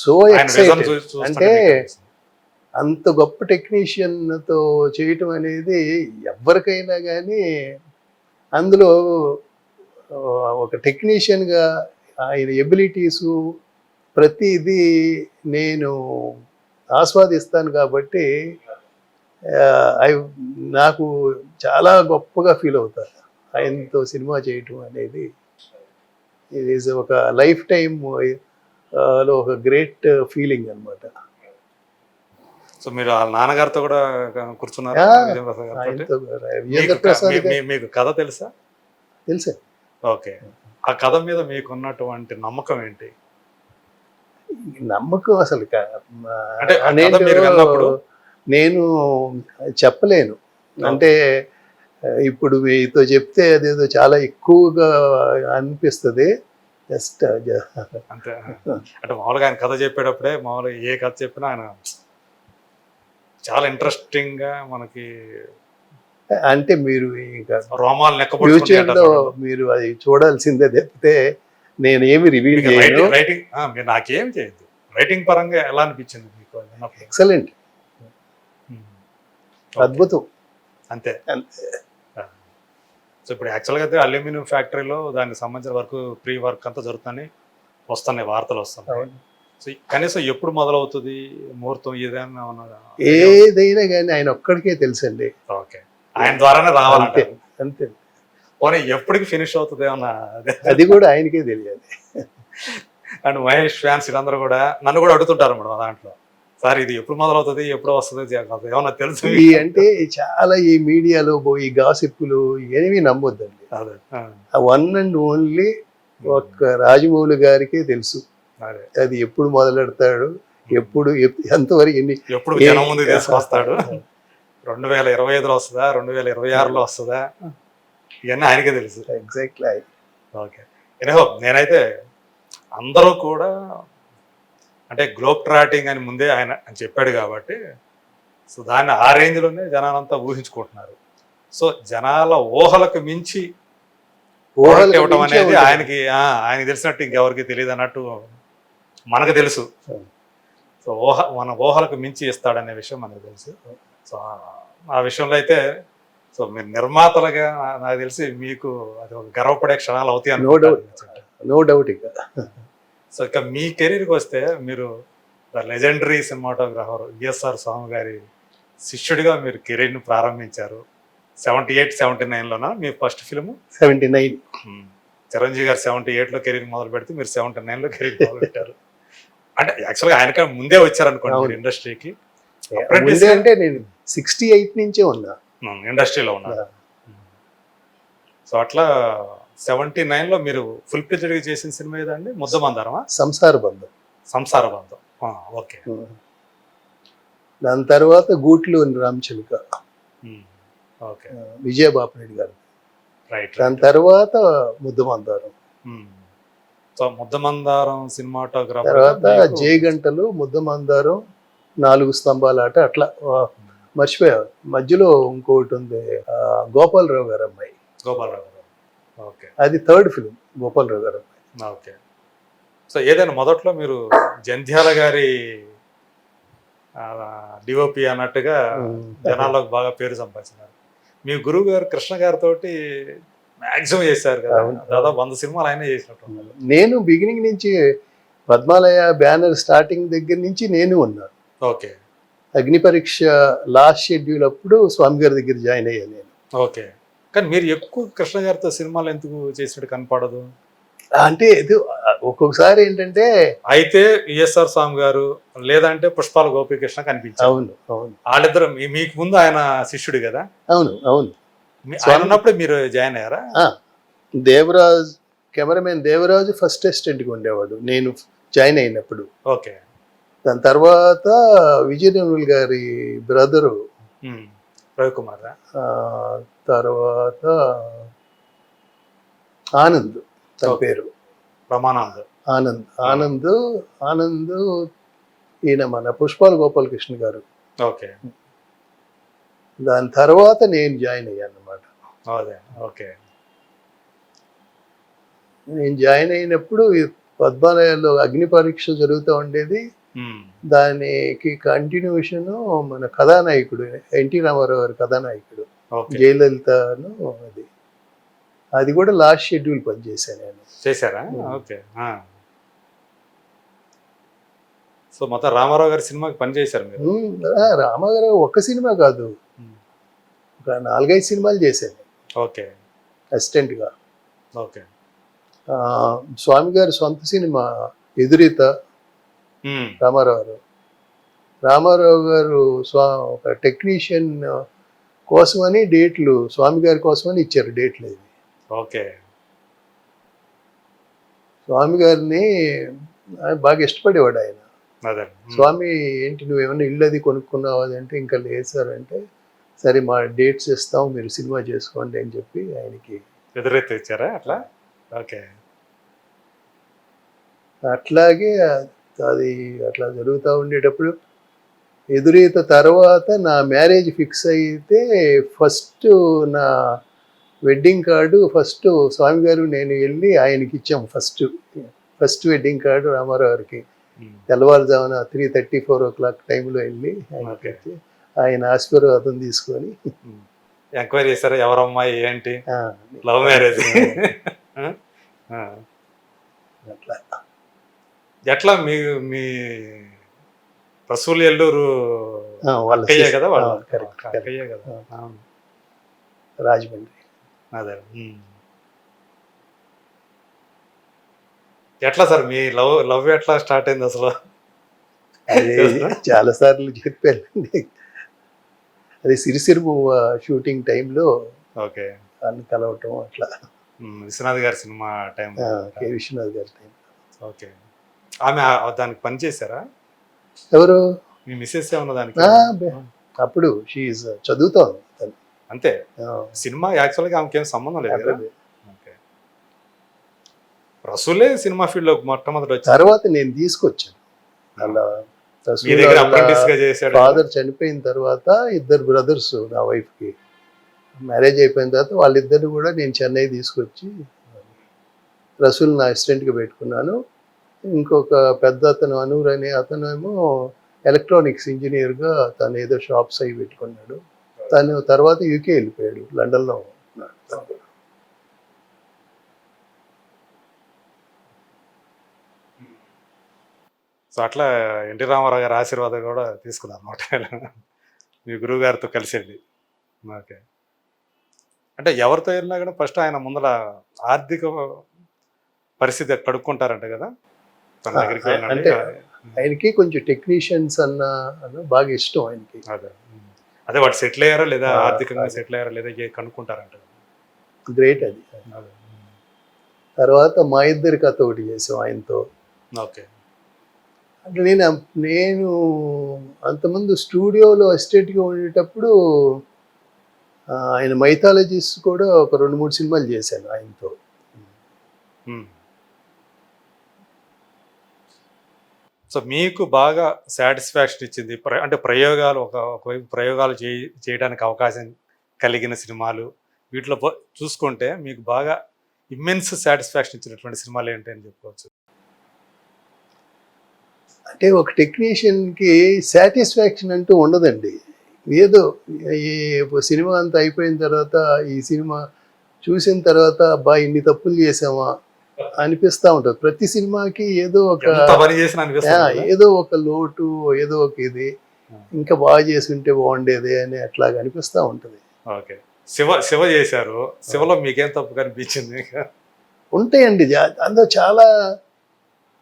So excited. అంటే అంత గొప్ప టెక్నీషియన్తో చేయటం అనేది ఎవరికైనా కానీ, అందులో ఒక టెక్నీషియన్గా ఆయన ఎబిలిటీసు ప్రతిదీ నేను ఆస్వాదిస్తాను కాబట్టి నాకు చాలా గొప్పగా ఫీల్ అవుతాను ఆయనతో సినిమా చేయటం అనేది. ఇది ఈజ్ ఒక లైఫ్ టైం లో ఒక గ్రేట్ ఫీలింగ్ అనమాట. సో మీరు వాళ్ళ నాన్నగారితో కూడా కూర్చున్నారు? ఆయనతో రాజేంద్ర ప్రసాద్ మీకు కథ తెలుసా? తెలుసా? ఓకే, ఆ కథ మీద మీకున్నటువంటి నమ్మకం ఏంటి? నమ్మకం అసలు అంటే ఆ కథ మీరు విన్నప్పుడు నేను చెప్పలేను. అంటే ఇప్పుడు మీతో చెప్తే అదేదో చాలా ఎక్కువగా అనిపిస్తుంది. జస్ట్ అంతే. అంటే మామూలుగా ఆయన కథ చెప్పేటప్పుడే మామూలుగా ఏ కథ చెప్పినా ఆయన చాలా ఇంట్రెస్టింగ్ గా మనకి అంటే మీరు ఇంకా రోమాలు ఫ్యూచర్ లో నెక్కబడుతుంది. మీరు అది చూడాల్సిందే తప్పితే నేను ఏమి రివీల్ చేయను. రైటింగ్ మీరు నాకేం చేయొద్దు. రైటింగ్ పరంగా ఎలా అనిపించింది మీకు అది విన్నప్పుడు? ఎక్సలెంట్, ఉమ్. అద్భుతం. అంతే. అంతే. సో ఇప్పుడు యాక్చువల్గా అయితే అల్యూమినియం ఫ్యాక్టరీలో దానికి సంబంధించిన వరకు ప్రీ వర్క్ అంతా జరుగుతుందని వస్తున్నాయి, వార్తలు వస్తున్నాయి. అవును. సో కనీసం ఎప్పుడు మొదలవుతుంది ముహూర్తం ఏదైనా ఉన్నదా? ఏదైనా కానీ ఆయన ఒక్కడికే తెలుసండి. ఓకే, ఆయన ద్వారానే అంతే రావాలంటే అంతే. పోనీ ఎప్పటికి ఫినిష్ అవుతుంది ఏమన్నా? అది కూడా ఆయనకే తెలియాలి. అండ్ మహేష్ ఫ్యాన్స్ వీళ్ళందరూ కూడా నన్ను కూడా అడుగుతుంటారు మేడం దాంట్లో, సార్ ఇది ఎప్పుడు మొదలవుతుంది, ఎప్పుడు వస్తుంది, ఏమన్నా తెలుసు? ఈ అంటే చాలా ఈ మీడియాలో పోయి గాసిప్పులు ఏమీ నమ్మొద్దండి. అదే వన్ అండ్ ఓన్లీ ఒక్క రాజమౌళి గారికే తెలుసు అదే అది ఎప్పుడు మొదలెడతాడు, ఎప్పుడు ఎంతవరకు ఎన్ని ఎప్పుడు జనం ముందు తీసుకొస్తాడు, 2025లో వస్తుందా, 2026లో వస్తుందా, ఇవన్నీ ఆయనకే తెలుసు. ఎగ్జాక్ట్లీ. ఓకే, ఎనీహో నేనైతే అందరూ కూడా అంటే గ్లోబ్ ట్రాటింగ్ అని ముందే ఆయన చెప్పాడు కాబట్టి సో దాన్ని ఆ రేంజ్లోనే జనాలంతా ఊహించుకుంటున్నారు. సో జనాల ఊహలకు మించి ఊహలకు ఇవ్వటం మించే అనేది ఉంటుంది. ఆయనకి తెలిసినట్టు ఇంకెవరికి తెలియదు అన్నట్టు మనకు తెలుసు. సో మన ఊహలకు మించి ఇస్తాడనే విషయం మనకు తెలుసు. సో ఆ విషయంలో అయితే సో మీరు నిర్మాతలుగా నాకు తెలిసి మీకు అది ఒక గర్వపడే క్షణాలు అవుతాయి నో డౌట్, నో డౌట్. ఇక సో ఇక మీ కెరీర్కి వస్తే మీరు ద లెజెండరీ సినిమాటోగ్రాఫర్ విఎస్ఆర్ స్వామి గారి శిష్యుడిగా మీరు కెరీర్ని ప్రారంభించారు. 78-79లోనా మీ ఫస్ట్ ఫిల్ము? 79. చిరంజీవి గారు 78లో కెరీర్ మొదలు పెడితే మీరు 79లో కెరీర్ మొదలు పెట్టారు. అంటే యాక్చువల్గా ఆయనక ముందే వచ్చారనుకోండి మీరు ఇండస్ట్రీకి. ముందే అంటే నేను 68 నుంచే ఉన్నా ఇండస్ట్రీలో ఉన్నారు. సో అట్లా 79లో మీరు ఫుల్ ప్లెజ్డ్గా చేసిన సినిమా ఏదండి? ముద్దమందారమా? సంసార బంధం. సంసార బంధం. ఓకే. దాని తర్వాత గూట్లో రామచిలుక, ఓకే, విజయబాపిరెడ్డి గారు. రైట్. దాని తర్వాత ముద్దమందారం, సో ముద్దమందారం సినిమాటోగ్రాఫర్ తర్వాత జయగంటలు, ముద్దమందారం, 4 స్తంభాల ఆట. అట్లా మర్చిపోయా మధ్యలో ఇంకోటి ఉంది, గోపాలరావు గారు అమ్మాయి. గోపాలరావు గారు. ఓకే, అది థర్డ్ ఫిలిం గోపాలరావు గారు అమ్మాయి. ఓకే. సో ఏదైనా మొదట్లో మీరు జంధ్యాల గారి డిఓపి అన్నట్టుగా జనాల్లోకి బాగా పేరు సంపాదించినారు. మీ గురువు గారు కృష్ణ గారితో మ్యాక్సిమం చేశారు కదా, దాదాపు 100 సినిమాలు ఆయనే చేసినట్టు. నేను బిగినింగ్ నుంచి పద్మాలయ బ్యానర్ స్టార్టింగ్ దగ్గర నుంచి నేను ఉన్నాను. ఓకే, అగ్ని పరీక్ష లాస్ట్ షెడ్యూల్ అప్పుడు స్వామి గారి దగ్గర జాయిన్ అయ్యాను నేను. ఓకే. కానీ మీరు ఎక్కువ కృష్ణ గారితో సినిమాలు ఎందుకు చేసినట్టు కనపడదు? అంటే ఇది ఒక్కొక్కసారి ఏంటంటే అయితే విఎస్ఆర్ స్వామి గారు లేదంటే పుష్పాల గోపీకృష్ణ కనిపించారు. అవును అవును, వాళ్ళిద్దరు మీకు ముందు ఆయన శిష్యుడు కదా. అవును అవును. ఆయన ఉన్నప్పుడు మీరు జాయిన్ అయ్యారా? దేవరాజ్, కెమెరామెన్ దేవరాజు ఫస్ట్ అసిస్టెంట్గా ఉండేవాడు నేను జాయిన్ అయినప్పుడు. ఓకే. దాని తర్వాత విజయనగర్ గారి బ్రదరు రవికుమార్, తర్వాత ఆనంద్, తన పేరు రమానంద్. ఆనంద్ ఈయన మన పుష్పాల గోపాలకృష్ణ గారు. ఓకే. దాని తర్వాత నేను జాయిన్ అయ్యాను అన్నమాట. అదే, ఓకే. నేను జాయిన్ అయినప్పుడు పద్మాలయాల్లో అగ్ని పరీక్ష జరుగుతూ ఉండేది. దానికి కంటిన్యూషన్ మన కథానాయకుడు ఎన్టీ రామారావు గారు కథానాయకుడు, జయలలితను. అది కూడా లాస్ట్ షెడ్యూల్ పనిచేశాను నేను. చేశారా? ఓకే. సో మొత్తం రామారావు గారి సినిమాకి పనిచేశారు మీరు? రామారావు గారు ఒక్క సినిమా కాదు, ఒక 4-5 సినిమాలు చేశాను. ఓకే, అసిస్టెంట్గా. ఓకే. స్వామి గారి సొంత సినిమా ఎదురీత, రామారావు గారు ఒక టెక్నీషియన్ కోసమని డేట్లు, స్వామి గారి కోసమని ఇచ్చారు డేట్లు. ఇది ఓకే. స్వామి గారిని బాగా ఇష్టపడేవాడు ఆయన. అదే. స్వామి ఏంటి నువ్వేమన్నా ఇల్లు అది కొనుక్కున్నావు అది అంటే ఇంకా లేదు సార్ అంటే, సరే మా డేట్స్ ఇస్తాం మీరు సినిమా చేసుకోండి అని చెప్పి ఆయనకి ఎదురెత్తి ఇచ్చారా అట్లా? ఓకే. అట్లాగే అది అట్లా జరుగుతూ ఉండేటప్పుడు ఎదురీత తర్వాత నా మ్యారేజ్ ఫిక్స్ అయితే ఫస్ట్ నా వెడ్డింగ్ కార్డు ఫస్ట్ స్వామి గారు నేను వెళ్ళి ఆయనకి ఇచ్చాం ఫస్ట్ వెడ్డింగ్ కార్డు రామారావు గారికి తెల్లవారుజామున 3:30, 4 టైంలో వెళ్ళి ఆయనకి ఓకే. ఇచ్చి ఆయన ఆశీర్వాదం తీసుకొని ఎంక్వైరీ చేశారా ఎవరమ్మాయి ఏంటి? ఆ, లవ్ మ్యారేజ్. అట్లా ఎట్లా మీ మీ రసూల్ ఎల్లూరు వాళ్ళ అక్కయ్యే sister- కదా వాళ్ళు? correct. అక్కయ్యే కదా. అవును. రాజమండ్రి. అదే. ఎట్లా సార్ మీ లవ్ లవ్ ఎట్లా స్టార్ట్ అయింది అసలు? అది చాలా సార్లు చెప్పానండి. అది సిరిసిరుము షూటింగ్ టైంలో ఓకే. వాళ్ళు కలవటం అట్లా. విశ్వనాథ్ గారి సినిమా టైం. కె విశ్వనాథ్ గారి టైం. ఓకే. ఆమె దానికి పని చేశారా? ఎవరు మీ మిస్సెస్ ఏమన్నా దానికి? అప్పుడు షీఈ్ చదువుతోంది తను. అంతే. సినిమా యాక్చువల్గా ఆమెకి ఏం సంబంధం లేదు కదా? ఓకే. రసూలే సినిమా ఫీల్డ్ లో మొట్టమొదటి వచ్చారు. తర్వాత నేను తీసుకొచ్చాను. అలా మీ దగ్గర అప్రెంటిస్ గా చేశాడు. ఫాదర్ చనిపోయిన తర్వాత ఇద్దరు బ్రదర్స్ నా వైఫ్కి మ్యారేజ్ అయిపోయిన తర్వాత వాళ్ళిద్దరు కూడా నేను చెన్నై తీసుకొచ్చి రసూల్ నా అసిస్టెంట్గా పెట్టుకున్నాను. ఇంకొక పెద్ద అతను అనూర్ అనే అతను ఏమో ఎలక్ట్రానిక్స్ ఇంజనీర్గా తను ఏదో షాప్స్ అవి పెట్టుకున్నాడు. తను తర్వాత యూకే వెళ్ళిపోయాడు, లండన్లో ఉన్నాడు. సో అట్లా ఎన్టీ రామారావు గారి ఆశీర్వాదం కూడా తీసుకున్నారు అనమాట మీ గురువు గారితో కలిసి వెళ్ళి. ఓకే. అంటే ఎవరితో వెళ్ళినా కూడా ఫస్ట్ ఆయన ముందర ఆర్థిక పరిస్థితి కడుక్కుంటారంట కదా తన దగ్గరికి అంటే వెళ్ళినట్టు. ఆయనకి కొంచెం టెక్నీషియన్స్ అన్న బాగా ఇష్టం ఆయనకి. అదే. అదే వాడు సెటిల్ అయ్యారా లేదా, ఆ, ఆర్థికంగా అదే. సెటిల్ అయ్యారా లేదా కనుక్కుంటారంట. గ్రేట్ అది. అదే. తర్వాత మా ఇద్దరి కథ ఒకటి చేసాం ఆయనతో. ఓకే. అంటే నేను అంతకుముందు స్టూడియోలో అసిస్టెంట్గా ఉండేటప్పుడు ఆయన మైథాలజీస్ కూడా ఒక 2-3 సినిమాలు చేశాను ఆయనతో. సో మీకు బాగా సాటిస్ఫాక్షన్ ఇచ్చింది అంటే ప్రయోగాలు ఒకవైపు ప్రయోగాలు చేయడానికి అవకాశం కలిగిన సినిమాలు వీటిలో చూసుకుంటే మీకు బాగా ఇమ్మెన్స్ సాటిస్ఫాక్షన్ ఇచ్చినటువంటి సినిమాలు ఏంటి అని చెప్పుకోవచ్చు? అంటే ఒక టెక్నీషియన్కి సాటిస్ఫాక్షన్ అంటూ ఉండదండి. ఏదో ఈ సినిమా అంతా అయిపోయిన తర్వాత ఈ సినిమా చూసిన తర్వాత అబ్బా ఇన్ని తప్పులు చేసామా అనిపిస్తూ ఉంటుంది. ప్రతి సినిమాకి ఏదో ఒక ఎంత పని చేసినా అనిపిస్తుంది కదా? ఏదో ఒక లోటు, ఏదో ఒక ఇది ఇంకా బాగా చేసి ఉంటే బాగుండేది అని అట్లాగా అనిపిస్తూ ఉంటుంది. ఓకే. శివ చేశారు. శివలో మీకేం తప్పు కనిపించింది? ఉంటాయండి అందులో చాలా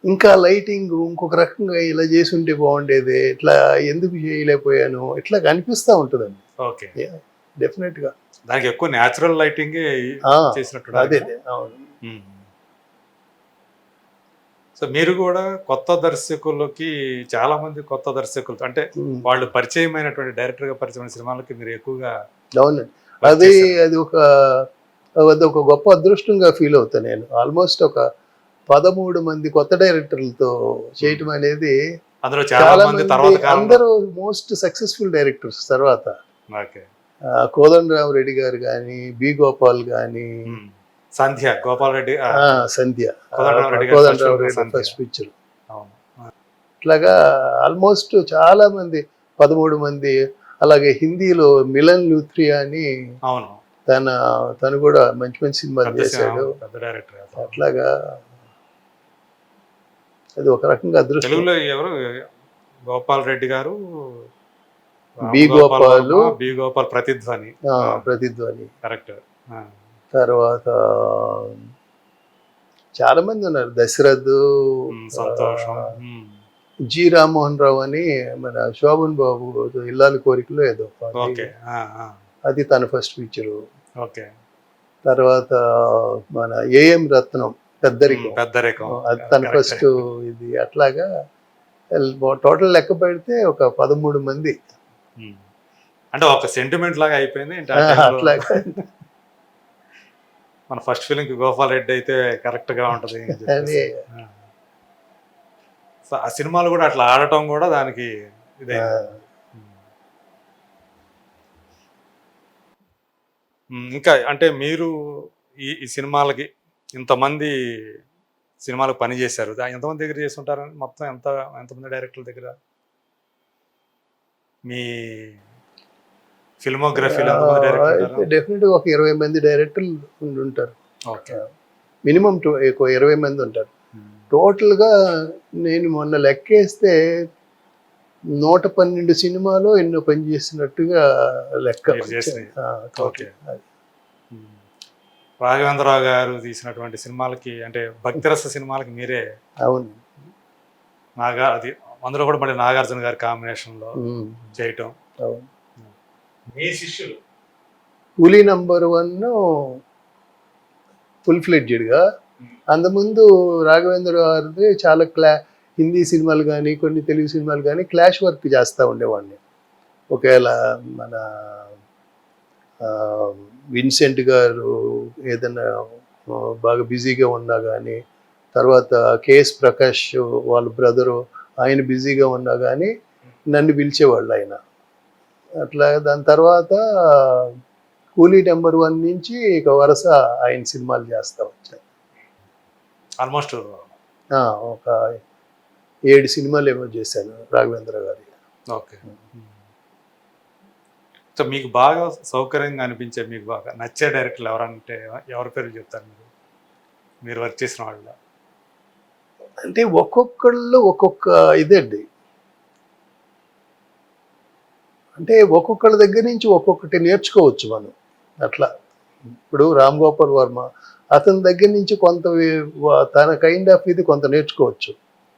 ఇంకా లైటింగ్ ఇంకొక రకంగా ఇలా చేసి ఉంటే బాగుండేది, ఇట్లా ఎందుకు చేయలేకపోయాను ఇట్లా అనిపిస్తూ ఉంటుందండి. ఓకే. డెఫినెట్గా దానికి ఎక్కువ న్యాచురల్ లైటింగ్ చేసినట్టు. అదే అవును. సో మీరు కూడా కొత్త దర్శకులకి చాలా మంది కొత్త దర్శకులు అంటే వాళ్ళు పరిచయమైనటువంటి డైరెక్టర్ గా పరిచయమైన సినిమాలకి మీరు ఎక్కువగా అవునండి. అది ఒక గొప్ప అదృష్టంగా ఫీల్ అవుతాను నేను. ఆల్మోస్ట్ ఒక 13 మంది కొత్త డైరెక్టర్లతో చేయటం అనేది. అందులో చాలా మంది తర్వాత అందరూ మోస్ట్ సక్సెస్ఫుల్ డైరెక్టర్స్. తర్వాత కోదండరామరెడ్డి గారు కానీ, బి గోపాల్ కానీ, సంధ్య గోపాల్ రెడ్డి, సంధ్య కోదండరామరెడ్డి ఫస్ట్ పిక్చర్. ఇట్లాగా ఆల్మోస్ట్ చాలా మంది 13 మంది. అలాగే హిందీలో మిలన్ లూథ్రియా అని అవును తను కూడా మంచి మంచి సినిమాలు చేశాడు. అట్లాగా అది ఒక రకంగా అదృష్టం. తెలుగులో ఎవరు? గోపాల్ రెడ్డి గారు, బి గోపాల్, ప్రతిధ్వని. కరెక్ట్. తర్వాత చాలా మంది ఉన్నారు. దశరథ్, సంతోషం, జి రామ్మోహన్ రావు అని మన శోభన్ బాబు ఇల్లాలి కోరికలో ఏదో అది తన ఫస్ట్ పిక్చరు. ఓకే. తర్వాత మన ఏఎం రత్నం పెద్దరికం. పెద్దరికం అది తన Correct. ఫస్ట్ ఇది అట్లాగా టోటల్ లెక్క పెడితే ఒక 13 మంది అంటే ఒక సెంటిమెంట్ లాగా అయిపోయింది ఏంటి ఆ ఆ, టైంలో? అట్లాగా మన ఫస్ట్ ఫిలిం కి గోపాల్ రెడ్డి అయితే కరెక్ట్ గా ఉంటది అని చెప్పేసి. అదే. సో ఆ సినిమాలు కూడా అట్లా ఆడటం కూడా దానికి ఇదే. ఆ, ఇంకా అంటే మీరు ఈ సినిమాలకి ఇంతమంది సినిమాలకు పని చేశారు, ఎంతమంది దగ్గర చేసి ఉంటారు మొత్తం? ఎంతమంది డైరెక్టర్ల దగ్గర మీ ఫిల్మోగ్రఫీలో ఎంతమంది డైరెక్టర్లు అయితే ఉంటారు? డెఫినెట్గా ఒక 20 మంది డైరెక్టర్లు ఉంటారు. ఓకే. మినిమం 20 మంది ఉంటారు. టోటల్గా నేను మొన్న లెక్కేస్తే 112 సినిమాలో ఎన్నో పని చేసినట్టుగా లెక్క. మీరు చేసినవి. total. ఓకే. రాఘవేంద్రరావు గారు తీసినటువంటి సినిమాలకి అంటే భక్తిరస సినిమాలకి మీరే అవును. అది అందులో కూడా మళ్ళీ నాగార్జున గారి కాంబినేషన్లో చేయటం. అవును. మీ శిష్యులు పులి #1 ఫుల్ ఫ్లెడ్జెడ్గా. అంతకుముందు రాఘవేంద్ర గారిది చాలా హిందీ సినిమాలు కానీ కొన్ని తెలుగు సినిమాలు కానీ క్లాష్ వర్క్ చేస్తూ ఉండేవాడిని. ఒకవేళ మన విన్సెంట్ గారు ఏదైనా బాగా బిజీగా ఉన్నా కానీ, తర్వాత కేఎస్ ప్రకాష్ వాళ్ళ బ్రదరు ఆయన బిజీగా ఉన్నా కానీ నన్ను పిలిచేవాళ్ళు ఆయన. అట్లా దాని తర్వాత కూలీ #1 నుంచి ఇక వరుస ఆయన సినిమాలు చేస్తూ వచ్చాను. ఆల్మోస్ట్ ఒక 7 సినిమాలు ఏమో చేశాను రాఘవేంద్ర గారి. ఓకే. సో మీకు బాగా సౌకర్యంగా అనిపించే, మీకు బాగా నచ్చే డైరెక్టర్లు ఎవరంటే ఎవరి పేరు చెప్తారు మీరు వర్క్ చేసిన వాళ్ళు? అంటే ఒక్కొక్కళ్ళు ఒక్కొక్క ఇదండి. అంటే ఒక్కొక్కళ్ళ దగ్గర నుంచి ఒక్కొక్కటి నేర్చుకోవచ్చు మనం. అట్లా ఇప్పుడు రామ్ గోపాల్ వర్మ అతని దగ్గర నుంచి కొంత తన కైండ్ ఆఫ్ ఇది కొంత నేర్చుకోవచ్చు.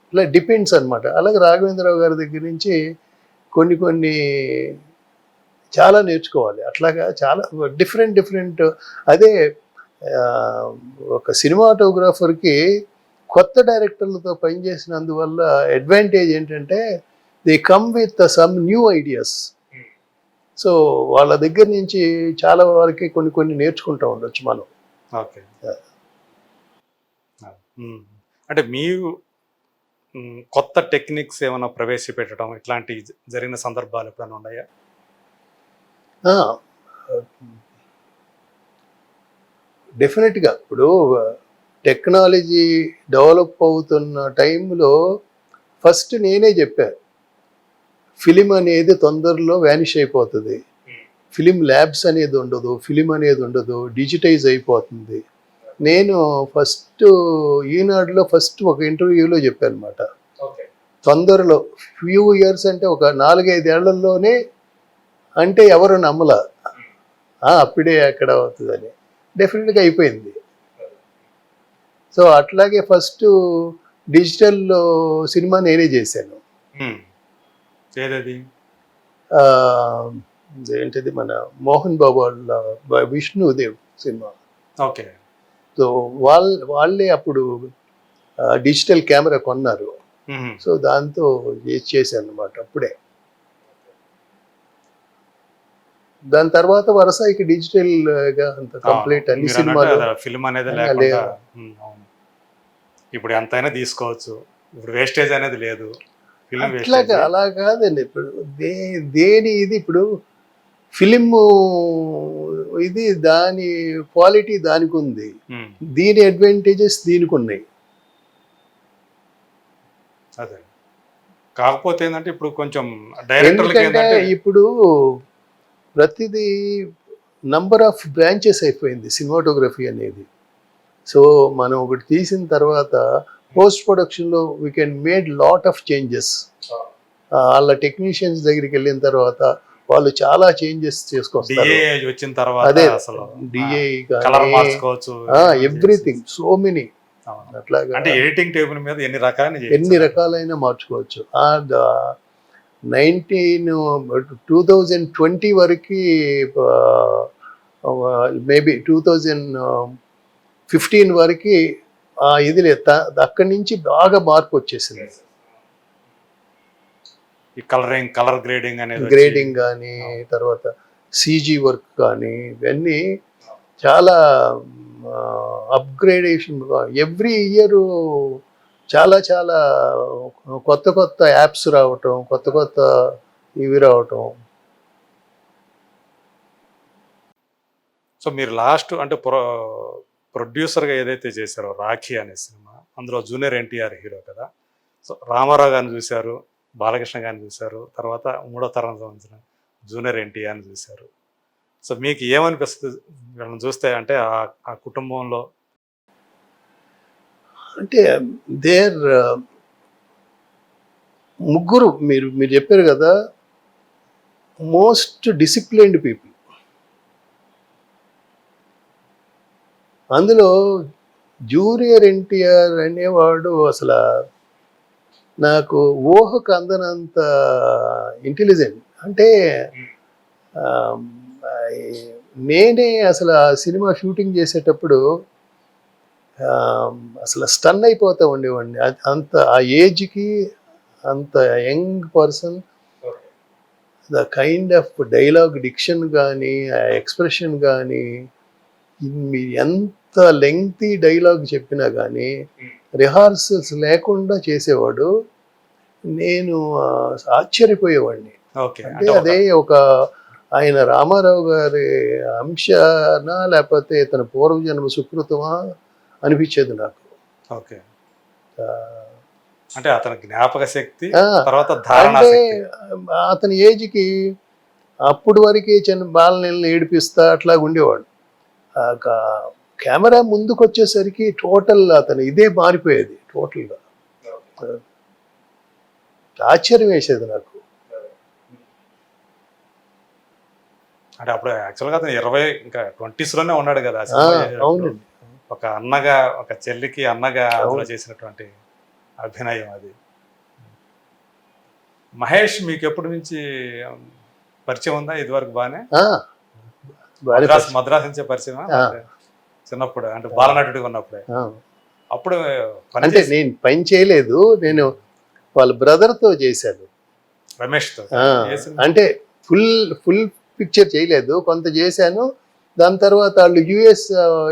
ఇట్లా డిపెండ్స్ అనమాట. అలాగే రాఘవేంద్రరావు గారి దగ్గర నుంచి కొన్ని చాలా నేర్చుకోవాలి. అట్లాగా చాలా డిఫరెంట్. అదే ఒక సినిమాటోగ్రాఫర్కి కొత్త డైరెక్టర్లతో పనిచేసినందువల్ల అడ్వాంటేజ్ ఏంటంటే they come with some new ideas. So వాళ్ళ దగ్గర నుంచి చాలా వరకు కొన్ని నేర్చుకుంటూ ఉండొచ్చు మనం. ఓకే. అంటే మీరు కొత్త టెక్నిక్స్ ఏమైనా ప్రవేశపెట్టడం ఇట్లాంటి జరిగిన సందర్భాలు ఎప్పుడైనా ఉన్నాయా? డెఫినెట్గా ఇప్పుడు టెక్నాలజీ డెవలప్ అవుతున్న టైంలో ఫస్ట్ నేనే చెప్పాను, ఫిలిం అనేది తొందరలో వ్యానిష్ అయిపోతుంది, ఫిలిం ల్యాబ్స్ అనేది ఉండదు, డిజిటైజ్ అయిపోతుంది. నేను ఫస్ట్ ఈనాడులో ఒక ఇంటర్వ్యూలో చెప్పాను అనమాట. తొందరలో ఫ్యూ ఇయర్స్ అంటే ఒక 4-5 ఏళ్లలోనే, అంటే ఎవరు నమ్మలా అప్పుడే ఎక్కడ అవుతుందని. డెఫినెట్గా అయిపోయింది. సో అట్లాగే ఫస్ట్ డిజిటల్ సినిమా నేనే చేశాను. ఏంటిది మన మోహన్ బాబు వాళ్ళ విష్ణుదేవ్ సినిమా. ఓకే. సో వాళ్ళే అప్పుడు డిజిటల్ కెమెరా కొన్నారు. సో దాంతో చేశాను అన్నమాట అప్పుడే. దాని తర్వాత వరుస ఇక డిజిటల్ గా అంత కంప్లీట్ అన్ని సినిమాలు ఫిల్మ్ అనేది లేకుండా ఇప్పుడు ఎంతైనా తీసుకోవచ్చు, ఇప్పుడు వేస్టేజ్ అనేది లేదు. అట్లాగా అలా కాదండి. ఇప్పుడు దేని ఇది ఇప్పుడు ఫిలిం ఇది దాని క్వాలిటీ దానికి ఉంది, దీని అడ్వాంటేజెస్ దీనికి ఉన్నాయి. అదే కాకపోతే ఏంటంటే ఇప్పుడు కొంచెం ఎందుకంటే ఇప్పుడు ప్రతిదీ నంబర్ ఆఫ్ బ్రాంచెస్ అయిపోయింది సినిమాటోగ్రఫీ అనేది. సో మనం ఒకటి తీసిన తర్వాత పోస్ట్ ప్రొడక్షన్లో we can made lot of changes. వాళ్ళ టెక్నీషియన్స్ దగ్గరికి వెళ్ళిన తర్వాత వాళ్ళు చాలా చేంజెస్ చేసుకొస్తారు. వచ్చిన తర్వాత అదే అసలు డిఏ ఎవ్రీథింగ్ సో మెనీ. అట్లాగా అంటే ఎడిటింగ్ టేబుల్ మీద ఎన్ని రకాలైన మార్చుకోవచ్చు. 2020 వరకు మేబీ 2015 వరకు ఇది లేదు. అక్కడి నుంచి బాగా మార్పు వచ్చేసింది. ఈ కలర్ గ్రేడింగ్ అనేది గ్రేడింగ్ కానీ, తర్వాత సీజీ వర్క్ కానీ, ఇవన్నీ చాలా అప్గ్రేడేషన్. ఎవ్రీ ఇయర్ చాలా చాలా కొత్త కొత్త యాప్స్ రావటం, కొత్త కొత్త ఇవి రావటం. సో మీరు లాస్ట్ అంటే ప్రొడ్యూసర్గా ఏదైతే చేశారో రాఖీ అనే సినిమా, అందులో జూనియర్ ఎన్టీఆర్ హీరో కదా. సో రామారావు గారిని చూశారు, బాలకృష్ణ గారిని చూశారు, తర్వాత మూడో తరం సంబంధించిన జూనియర్ ఎన్టీఆర్ని చూశారు. సో మీకు ఏమనిపిస్తుంది వీళ్ళని చూస్తే? అంటే ఆ కుటుంబంలో అంటే దేర్ ముగ్గురు మీరు మీరు చెప్పారు కదా, మోస్ట్ డిసిప్లైన్డ్ పీపుల్. అందులో జూనియర్ ఎన్టీఆర్ అనేవాడు అసలు నాకు ఊహకు అందనంత ఇంటెలిజెంట్. అంటే నేనే అసలు ఆ సినిమా షూటింగ్ చేసేటప్పుడు అసలు స్టన్ అయిపోతూ ఉండేవాడిని. అంత ఆ ఏజ్కి అంత young person, the kind of dialogue diction కానీ, ఆ ఎక్స్ప్రెషన్ కానీ, మీరు ఎంత లెంగ్తీ డైలాగ్ చెప్పినా కానీ రిహార్సల్స్ లేకుండా చేసేవాడు. నేను ఆశ్చర్యపోయేవాడిని. అంటే అదే ఒక ఆయన రామారావు గారి అంశనా లేకపోతే తన పూర్వజన్మ సుకృతమా అనిపించేది నాకు. ఓకే. అంటే అతని జ్ఞాపక శక్తి, తర్వాత ధారణ శక్తి. అతని ఏజ్కి అప్పుడు వరకే చిన్న బాలనీళ్ళని ఏడిపిస్తా అట్లా ఉండేవాడు. కెమెరా ముందుకు వచ్చేసరికి టోటల్ అతను ఇదే మారిపోయేది టోటల్గా. ఆశ్చర్యం వేసేది నాకు. అంటే అప్పుడు యాక్చువల్గా అతను 20s ఉన్నాడు కదా. అవునండి. ఒక అన్నగా, ఒక చెల్లికి అన్నగా అందులో చేసినటువంటి అభినయం అది. మహేష్ మీకు ఎప్పటి నుంచి పరిచయం ఉందా? ఇదివరకు బాగానే మద్రాస్ నుంచే పరిచయం చిన్నప్పుడు, అంటే బాలనటుడిగా ఉన్నప్పుడే? అప్పుడు అంటే నేను పని చేయలేదు, నేను వాళ్ళ బ్రదర్తో చేశాను, రమేష్తో. అంటే ఫుల్ పిక్చర్ చేయలేదు, కొంత చేశాను. దాని తర్వాత వాళ్ళు యుఎస్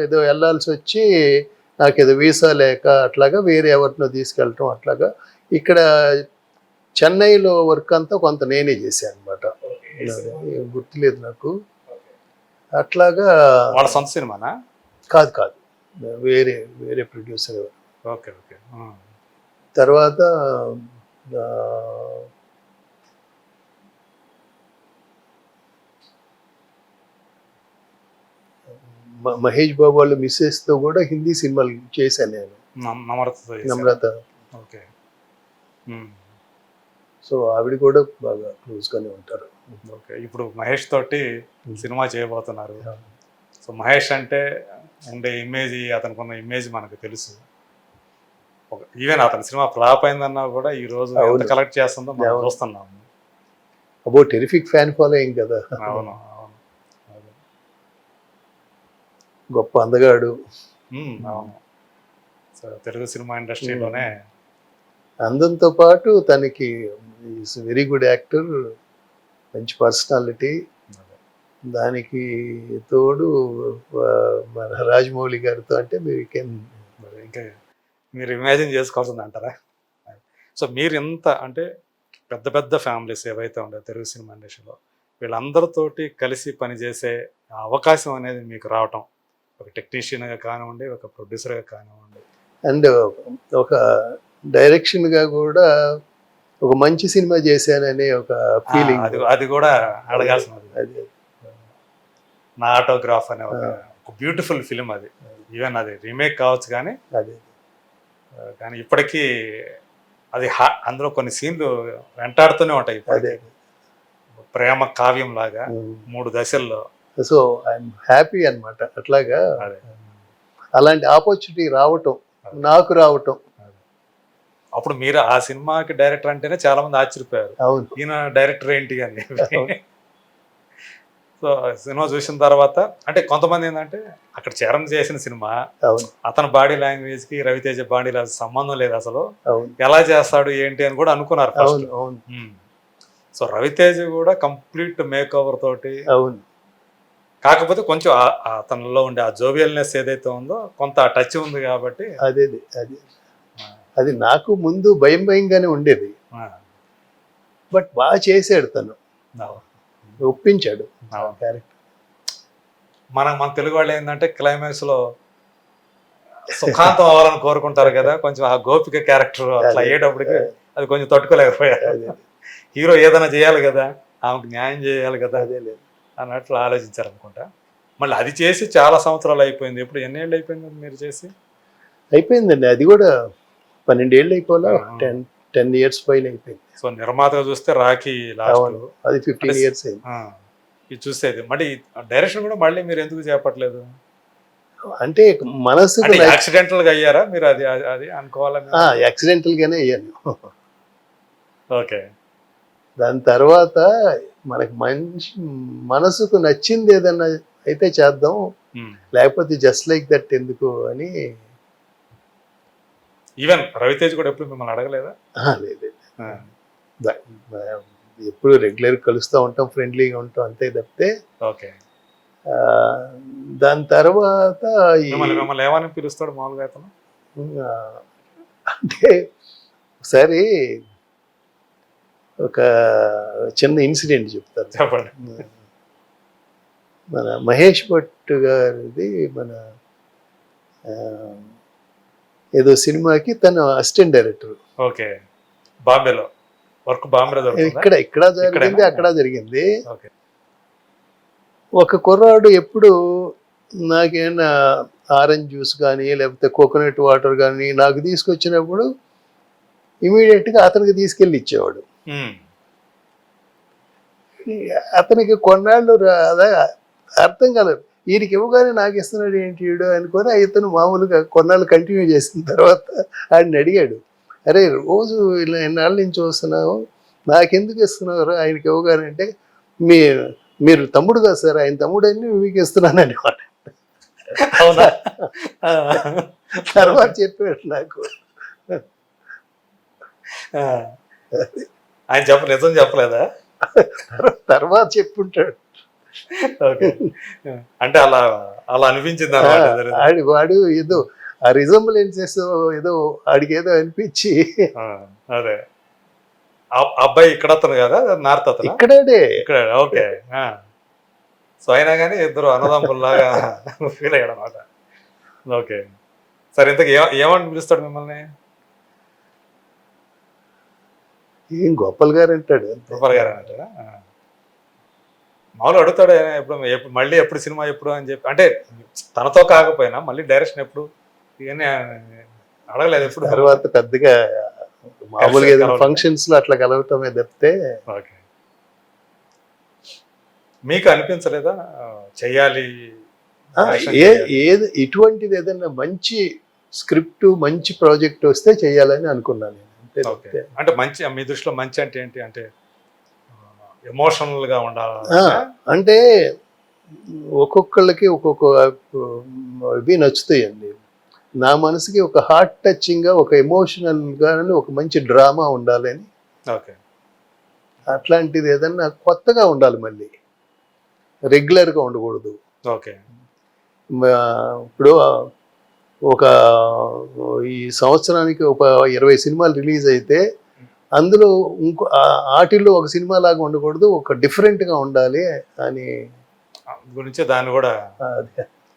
ఏదో వెళ్ళాల్సి వచ్చి నాకు ఏదో వీసా లేక అట్లాగా వేరే ఎవరినో తీసుకెళ్ళటం అట్లాగా. ఇక్కడ చెన్నైలో వర్క్ అంతా కొంత నేనే చేశాను అనమాట. గుర్తులేదు నాకు. అట్లాగా. వాళ్ళ సొంత సినిమానా? కాదు, వేరే ప్రొడ్యూసర్. ఓకే. తర్వాత మహేష్ బాబు వాళ్ళ మిస్సెస్తో కూడా హిందీ సినిమాలు చేశాను నేను, నమ్రత. ఓకే. సో ఆవిడ కూడా బాగా క్లోజ్గానే ఉంటారు. ఓకే. ఇప్పుడు మహేష్ తోటి సినిమా చేయబోతున్నారు. సో మహేష్ అంటే ఉండే ఇమేజ్, అతనికి ఉన్న ఇమేజ్ మనకు తెలుసు. ఈవెన్ అతని సినిమా ఫ్లాప్ అయిందన్నా కూడా ఈ రోజు ఎంత కలెక్ట్ చేస్తుందో మనం చూస్తున్నాము. అబో టెరిఫిక్ ఫ్యాన్ ఫాలోయింగ్ కదా. అవును. గొప్ప అందగాడు. అవును. సో తెలుగు సినిమా ఇండస్ట్రీలోనే అందంతో పాటు తనకి వెరీ గుడ్ యాక్టర్, మంచి పర్సనాలిటీ. దానికి తోడు మన రాజమౌళి గారితో అంటే ఇంకా మీరు ఇమాజిన్ చేసుకోవాల్సింది అంటారా? సో మీరు ఎంత అంటే పెద్ద ఫ్యామిలీస్ ఏవైతే ఉండవు తెలుగు సినిమా ఇండస్ట్రీలో, వీళ్ళందరితోటి కలిసి పనిచేసే అవకాశం అనేది మీకు రావటం, ఒక టెక్నీషియన్గా కానివ్వండి, ఒక ప్రొడ్యూసర్గా కానివ్వండి, అండ్ ఒక డైరెక్షన్గా కూడా ఒక మంచి సినిమా చేశాననే ఒక ఫీలింగ్, అది కూడా అడగాల్సినది. అది నా ఆటోగ్రాఫ్ అనే ఒక బ్యూటిఫుల్ ఫిలిం. అది ఈవెన్ అది రీమేక్ కావచ్చు కానీ ఇప్పటికీ అది అందులో కొన్ని సీన్లు వెంటాడుతూనే ఉంటాయి. ప్రేమ కావ్యం లాగా 3 దశల్లో. సో ఐఎమ్ హ్యాపీ అనమాట. అట్లాగా అలాంటి ఆపర్చునిటీ రావటం, నాకు రావటం. అప్పుడు మీరు ఆ సినిమాకి డైరెక్టర్ అంటేనే చాలా మంది ఆశ్చర్యపోయారు, అవును ఈయన డైరెక్టర్ ఏంటి అని. సో సో సినిమా చూసిన తర్వాత అంటే కొంతమంది ఏంటంటే అక్కడ చరణ్ చేసిన సినిమా అవును అతని బాడీ లాంగ్వేజ్ కి రవితేజ బాడీ లాంగ్వేజ్ సంబంధం లేదు అసలు, అవును ఎలా చేస్తాడు ఏంటి అని కూడా అనుకున్నారు ఫస్ట్. అవును అవును సో రవితేజ కూడా కంప్లీట్ మేక్ ఓవర్ తోటి, అవును కాకపోతే కొంచెం అతనిలో ఉండే ఆ జోవియల్నెస్ ఏదైతే ఉందో కొంత టచ్ ఉంది కాబట్టి అదే అది అది నాకు ముందు భయంగానే ఉండేది, ఆ, బట్ బాగా చేశాడు తను, అవును. ఒప్పించాడు అవును. క్యారెక్టర్. మన తెలుగు వాళ్ళు ఏంటంటే క్లైమాక్స్ లో సుఖాంతం అవ్వాలని కోరుకుంటారు కదా, కొంచెం ఆ గోపిక క్యారెక్టర్ అట్లా అయ్యేటప్పటికి అది కొంచెం తట్టుకోలేకపోయారు. అదే హీరో ఏదైనా చేయాలి కదా, ఆమెకు న్యాయం చేయాలి కదా అదే లేదు అన్నట్లు ఆలోచించారు అనుకుంటా. మళ్ళీ అది చేసి చాలా సంవత్సరాలు అయిపోయింది. ఇప్పుడు ఎన్ని ఏళ్ళు అయిపోయింది మీరు చేసి? అయిపోయిందండి, అది కూడా 12 ఏళ్ళు అయిపోలా, ఆ. 10 years పైన అయిపోయింది. సో నిర్మాతగా చూస్తే రాఖీ లాస్ట్, అవును అది 15 years అయింది. ఇది చూసేది. మరి డైరెక్షన్ కూడా మళ్ళీ మీరు ఎందుకు చేపట్లేదు? అంటే మనసుకు అంటే యాక్సిడెంటల్ గా అయ్యారా మీరు? అది అది అనుకోవాలని. యాక్సిడెంటల్ గానే అయ్యాను. ఓకే. దాని తర్వాత మనకి మనసుకు నచ్చింది ఏదన్నా అయితే చేద్దాం, లేకపోతే జస్ట్ లైక్ దట్ ఎందుకు అని. ఈవెన్ రవితేజ్ కూడా ఎప్పుడు మిమ్మల్ని అడగలేదా? లేదు, ఎప్పుడు రెగ్యులర్ కలుస్తూ ఉంటాం, ఫ్రెండ్లీగా ఉంటాం అంతే తప్పితే. ఓకే. దాని తర్వాత మిమ్మల్ని ఏమని పిలుస్తాడు మామూలుగా అతను? అంటే ఒకసారి ఒక చిన్న ఇన్సిడెంట్ చెప్తాను. చెప్పండి. మన మహేష్ భట్ గారిది మన ఏదో సినిమాకి తను అసిస్టెంట్ డైరెక్టర్. ఓకే. బాంబేలో వర్క్, బాంబేలో ఇక్కడ జరిగింది, అక్కడ జరిగింది. ఓకే. ఒక కుర్రాడు ఎప్పుడు నాకేమైనా ఆరెంజ్ జ్యూస్ కానీ లేకపోతే కోకోనట్ వాటర్ కానీ నాకు తీసుకొచ్చినప్పుడు ఇమీడియట్గా అతనికి తీసుకెళ్ళి ఇచ్చేవాడు. అతనికి కొన్నాళ్ళు అదే అర్థం కాలేదు, వీడికి ఇవ్వగానే నాకు ఇస్తున్నాడు ఏంటి వీడు అనుకొని ఇతను మామూలుగా కొన్నాళ్ళు కంటిన్యూ చేసిన తర్వాత ఆయన్ని అడిగాడు, అరే రోజు ఇలా ఎన్నాళ్ళ నుంచి వస్తున్నావు, నాకెందుకు ఇస్తున్నారు ఆయనకి ఇవ్వగానే అంటే, మీరు తమ్ముడు కదా సార్, ఆయన తమ్ముడు అని మీకు ఇస్తున్నాను అనేవాడు. అవునా? తర్వాత చెప్పాడు నాకు. ఆయన నిజం చెప్పలేదా? తర్వాత చెప్పుంటాడు. ఓకే. అంటే అలా అలా అనిపించింది అన్నమాట. వాడు ఏదో ఆ రిజంబ్లెన్సెస్ ఏదో ఆడికి ఏదో అనిపించి. అదే అబ్బాయి ఇక్కడ అతను కదా, నార్త్ అతను ఇక్కడే. ఓకే. సో అయినా కానీ ఇద్దరు అన్నదమ్ముల్లాగా ఫీల్ అయ్యాడు అనమాట. ఓకే. సరే, ఇంతకు ఏమని పిలుస్తాడు మిమ్మల్ని? ఏం గోపాల్ గారు అంటాడు. గోపాల్ గారు అంటారా? మామూలు అడుగుతాడు ఎప్పుడు మళ్ళీ ఎప్పుడు సినిమా ఎప్పుడు అని చెప్పి, అంటే తనతో కాకపోయినా మళ్ళీ డైరెక్షన్ ఎప్పుడు ఇవన్నీ అడగలేదు ఎప్పుడు? తర్వాత పెద్దగా మామూలుగా ఏదైనా ఫంక్షన్స్ లో అట్లా కలవటమే తప్పితే. ఓకే. మీకు అనిపించలేదా చెయ్యాలి? ఏది ఇటువంటిది ఏదైనా మంచి స్క్రిప్ట్ మంచి ప్రాజెక్ట్ వస్తే చెయ్యాలని అనుకున్నాను. అంటే మంచి, మీ దృష్టిలో మంచి అంటే ఏంటి? అంటే ఎమోషనల్ గా ఉండాలి అంటే ఒక్కొక్కళ్ళకి ఒక్కొక్క ఇవి నచ్చుతాయండి. నా మనసుకి ఒక హార్ట్ టచింగ్ గా, ఒక ఎమోషనల్ గా, ఒక మంచి డ్రామా ఉండాలని. ఓకే. అట్లాంటిది ఏదన్నా కొత్తగా ఉండాలి, మళ్ళీ రెగ్యులర్ గా ఉండకూడదు. ఓకే. ఇప్పుడు ఒక ఈ సంవత్సరానికి ఒక 20 సినిమాలు రిలీజ్ అయితే అందులో ఇంకో ఆటిల్లో ఒక సినిమా లాగా ఉండకూడదు, ఒక డిఫరెంట్గా ఉండాలి అని గురించి దాన్ని కూడా.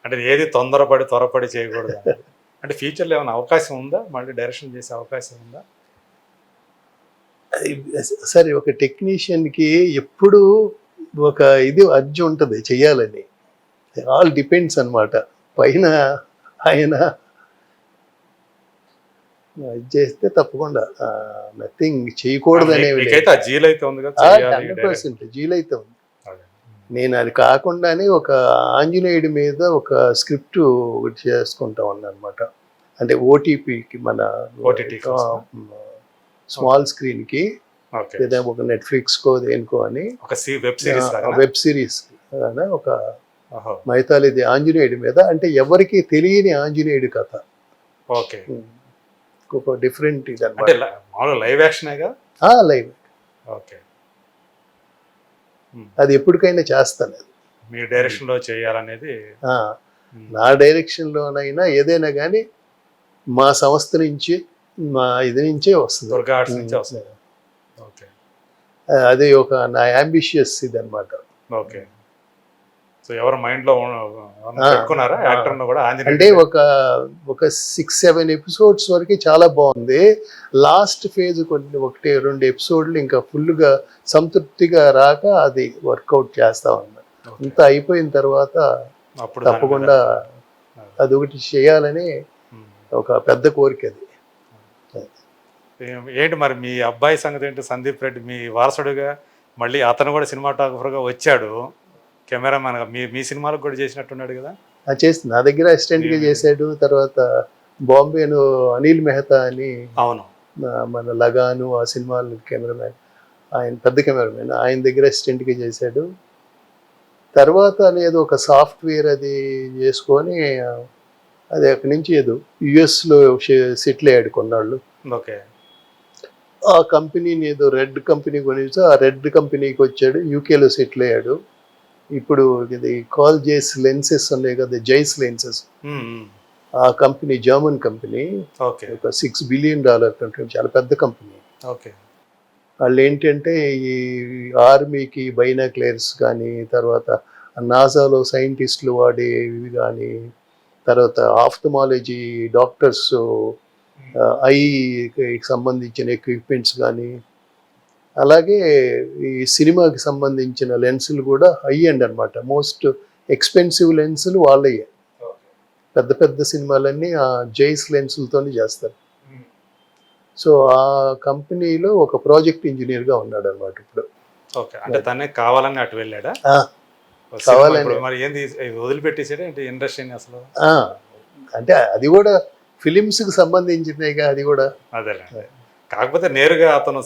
అంటే ఏది త్వరపడి చేయకూడదు. అంటే ఫ్యూచర్లో ఏమైనా అవకాశం ఉందా, మళ్ళీ డైరెక్షన్ చేసే అవకాశం ఉందా? సరే, ఒక టెక్నీషియన్కి ఎప్పుడు ఒక ఇది అర్జు ఉంటుంది చెయ్యాలని. ఆల్ డిపెండ్స్ అనమాట. పైన ఆయన చేస్తే తప్పకుండా నథింగ్ చేయకూడదనే 100% జీలైతే ఉంది. నేను అది కాకుండానే ఒక ఆంజనేయుడి మీద ఒక స్క్రిప్ట్ ఒకటి చేసుకుంటా ఉన్నాను అనమాట. అంటే ఓటీపీకి, మన స్మాల్ స్క్రీన్కి, లేదా ఒక నెట్ఫ్లిక్స్కో దేనికో అని వెబ్ సిరీస్ అనే ఒక ఓహో మైథాలజీ ఆంజనేయుడి మీద, అంటే ఎవరికి తెలియని ఆంజనేయుడి కథ. ఓకే. ఒక డిఫరెంట్ ఇది అంటే అనమాట. మామూలుగా లైవ్ యాక్షనేగా? లైవ్. ఓకే. అది ఎప్పటికైనా చేస్తాను అది. మీ డైరెక్షన్లో చేయాలనేది. ఆ, నా డైరెక్షన్లోనైనా ఏదైనా కానీ మా సంస్థ నుంచి, మా ఇది నుంచే వస్తుంది. దుర్గా ఆర్ట్స్ నుంచి వస్తుంది. ఓకే అది ఒక నా అంబిషియస్ ఇది అనమాట. ఓకే. సో ఎవరు మైండ్లో పెట్టుకున్నారా యాక్టర్ను కూడా? అంటే ఆంజనేయుడు ఒక 6-7 ఎపిసోడ్స్ వరకు చాలా బాగుంది. లాస్ట్ ఫేజ్ కొన్ని 1-2 ఎపిసోడ్లు ఇంకా ఫుల్గా సంతృప్తిగా రాక అది వర్కౌట్ చేస్తా ఉన్నా. అంతా అయిపోయిన తర్వాత అప్పుడు తప్పకుండా అదొకటి చేయాలని ఒక పెద్ద కోరిక అది. ఏంటి మరి మీ అబ్బాయి సంగతి ఏంటి? సందీప్ రెడ్డి మీ వారసుడుగా మళ్ళీ అతను కూడా సినిమాటోగ్రఫర్గా వచ్చాడు, కెమెరామ్యాన్గా. మీ సినిమాలకు కూడా చేసినట్టున్నాడు కదా? చేసి నా దగ్గర అసిస్టెంట్గా చేశాడు. తర్వాత బాంబేను అనిల్ మెహతా అని, అవును, మన లగాను ఆ సినిమాలు కెమెరామ్యాన్, ఆయన పెద్ద కెమెరామ్యాన్, ఆయన దగ్గర అసిస్టెంట్గా చేశాడు. తర్వాత లేదు ఒక సాఫ్ట్వేర్ అది చేసుకొని అది అక్కడి నుంచి ఏదో యుఎస్లో సెటిల్ అయ్యాడు కొన్నాళ్ళు. ఓకే. ఆ కంపెనీని ఏదో రెడ్ కంపెనీ కొనేసి ఆ రెడ్ కంపెనీకి వచ్చాడు, యూకేలో సెటిల్ అయ్యాడు. ఇప్పుడు ఇది కాల్ జేస్ లెన్సెస్ ఉన్నాయి కదా, జైస్ లెన్సెస్, ఆ కంపెనీ జర్మన్ కంపెనీ, ఓకే. ఒక $6 బిలియన్ కంపెనీ, చాలా పెద్ద కంపెనీ. ఓకే. వాళ్ళు ఏంటంటే ఈ ఆర్మీకి బైనాక్లేర్స్ కానీ, తర్వాత నాసాలో సైంటిస్టులు వాడేవి కానీ, తర్వాత ఆఫ్థమాలజీ డాక్టర్స్ ఐకి సంబంధించిన ఎక్విప్మెంట్స్ కానీ, అలాగే ఈ సినిమాకి సంబంధించిన లెన్సులు కూడా హై ఎండ్ అనమాట. మోస్ట్ ఎక్స్పెన్సివ్ లెన్సులు వాళ్ళయ్యే. పెద్ద పెద్ద సినిమాలన్నీ ఆ జైస్ లెన్సులతోనే చేస్తారు. సో ఆ కంపెనీలో ఒక ప్రాజెక్ట్ ఇంజనీర్గా ఉన్నాడు అనమాట ఇప్పుడు. ఓకే. అంటే తనే కావాలని అటు వెళ్ళాడా? కావాలని. మరి ఏంది వదిలిపెట్టేసాడా ఏంటి ఇండస్ట్రీని అసలు? అంటే అది కూడా ఫిలిమ్స్కి సంబంధించినగా, అది కూడా అదే. కాకపోతే నేరుగా అతను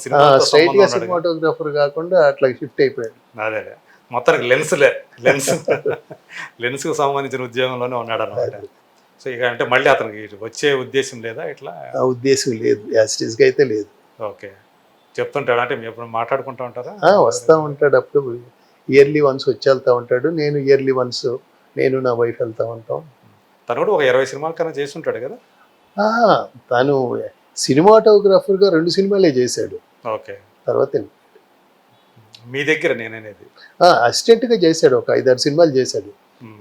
స్ట్రైట్ గా సినిమాటోగ్రాఫర్ కాకుండా అట్లా షిఫ్ట్ అయిపోయాడు. అదే మొత్తానికి లెన్స్కు సంబంధించిన ఉద్యోగంలోనే ఉన్నాడు అనమాట. సో ఇక అంటే మళ్ళీ అతనికి వచ్చే ఉద్దేశం లేదా ఇట్లా? ఉద్దేశం లేదు, యాస్టీస్గా అయితే లేదు. ఓకే. చెప్తుంటాడు అంటే మీరు ఎప్పుడు మాట్లాడుకుంటూ ఉంటారా? వస్తూ ఉంటాడు, అప్పుడు ఇయర్లీ వన్స్ వచ్చి వెళ్తూ ఉంటాడు. నేను ఇయర్లీ వన్స్ నేను నా వైఫ్ వెళ్తూ ఉంటాం. తను కూడా ఒక 20 సినిమాల కన్నా చేసి ఉంటాడు కదా? తను సినిమాటోగ్రాఫర్గా 2 సినిమాలే చేశాడు. ఓకే. తర్వాత మీ దగ్గర నేననేది అసిస్టెంట్గా చేశాడు, ఒక 5-6 సినిమాలు చేశాడు.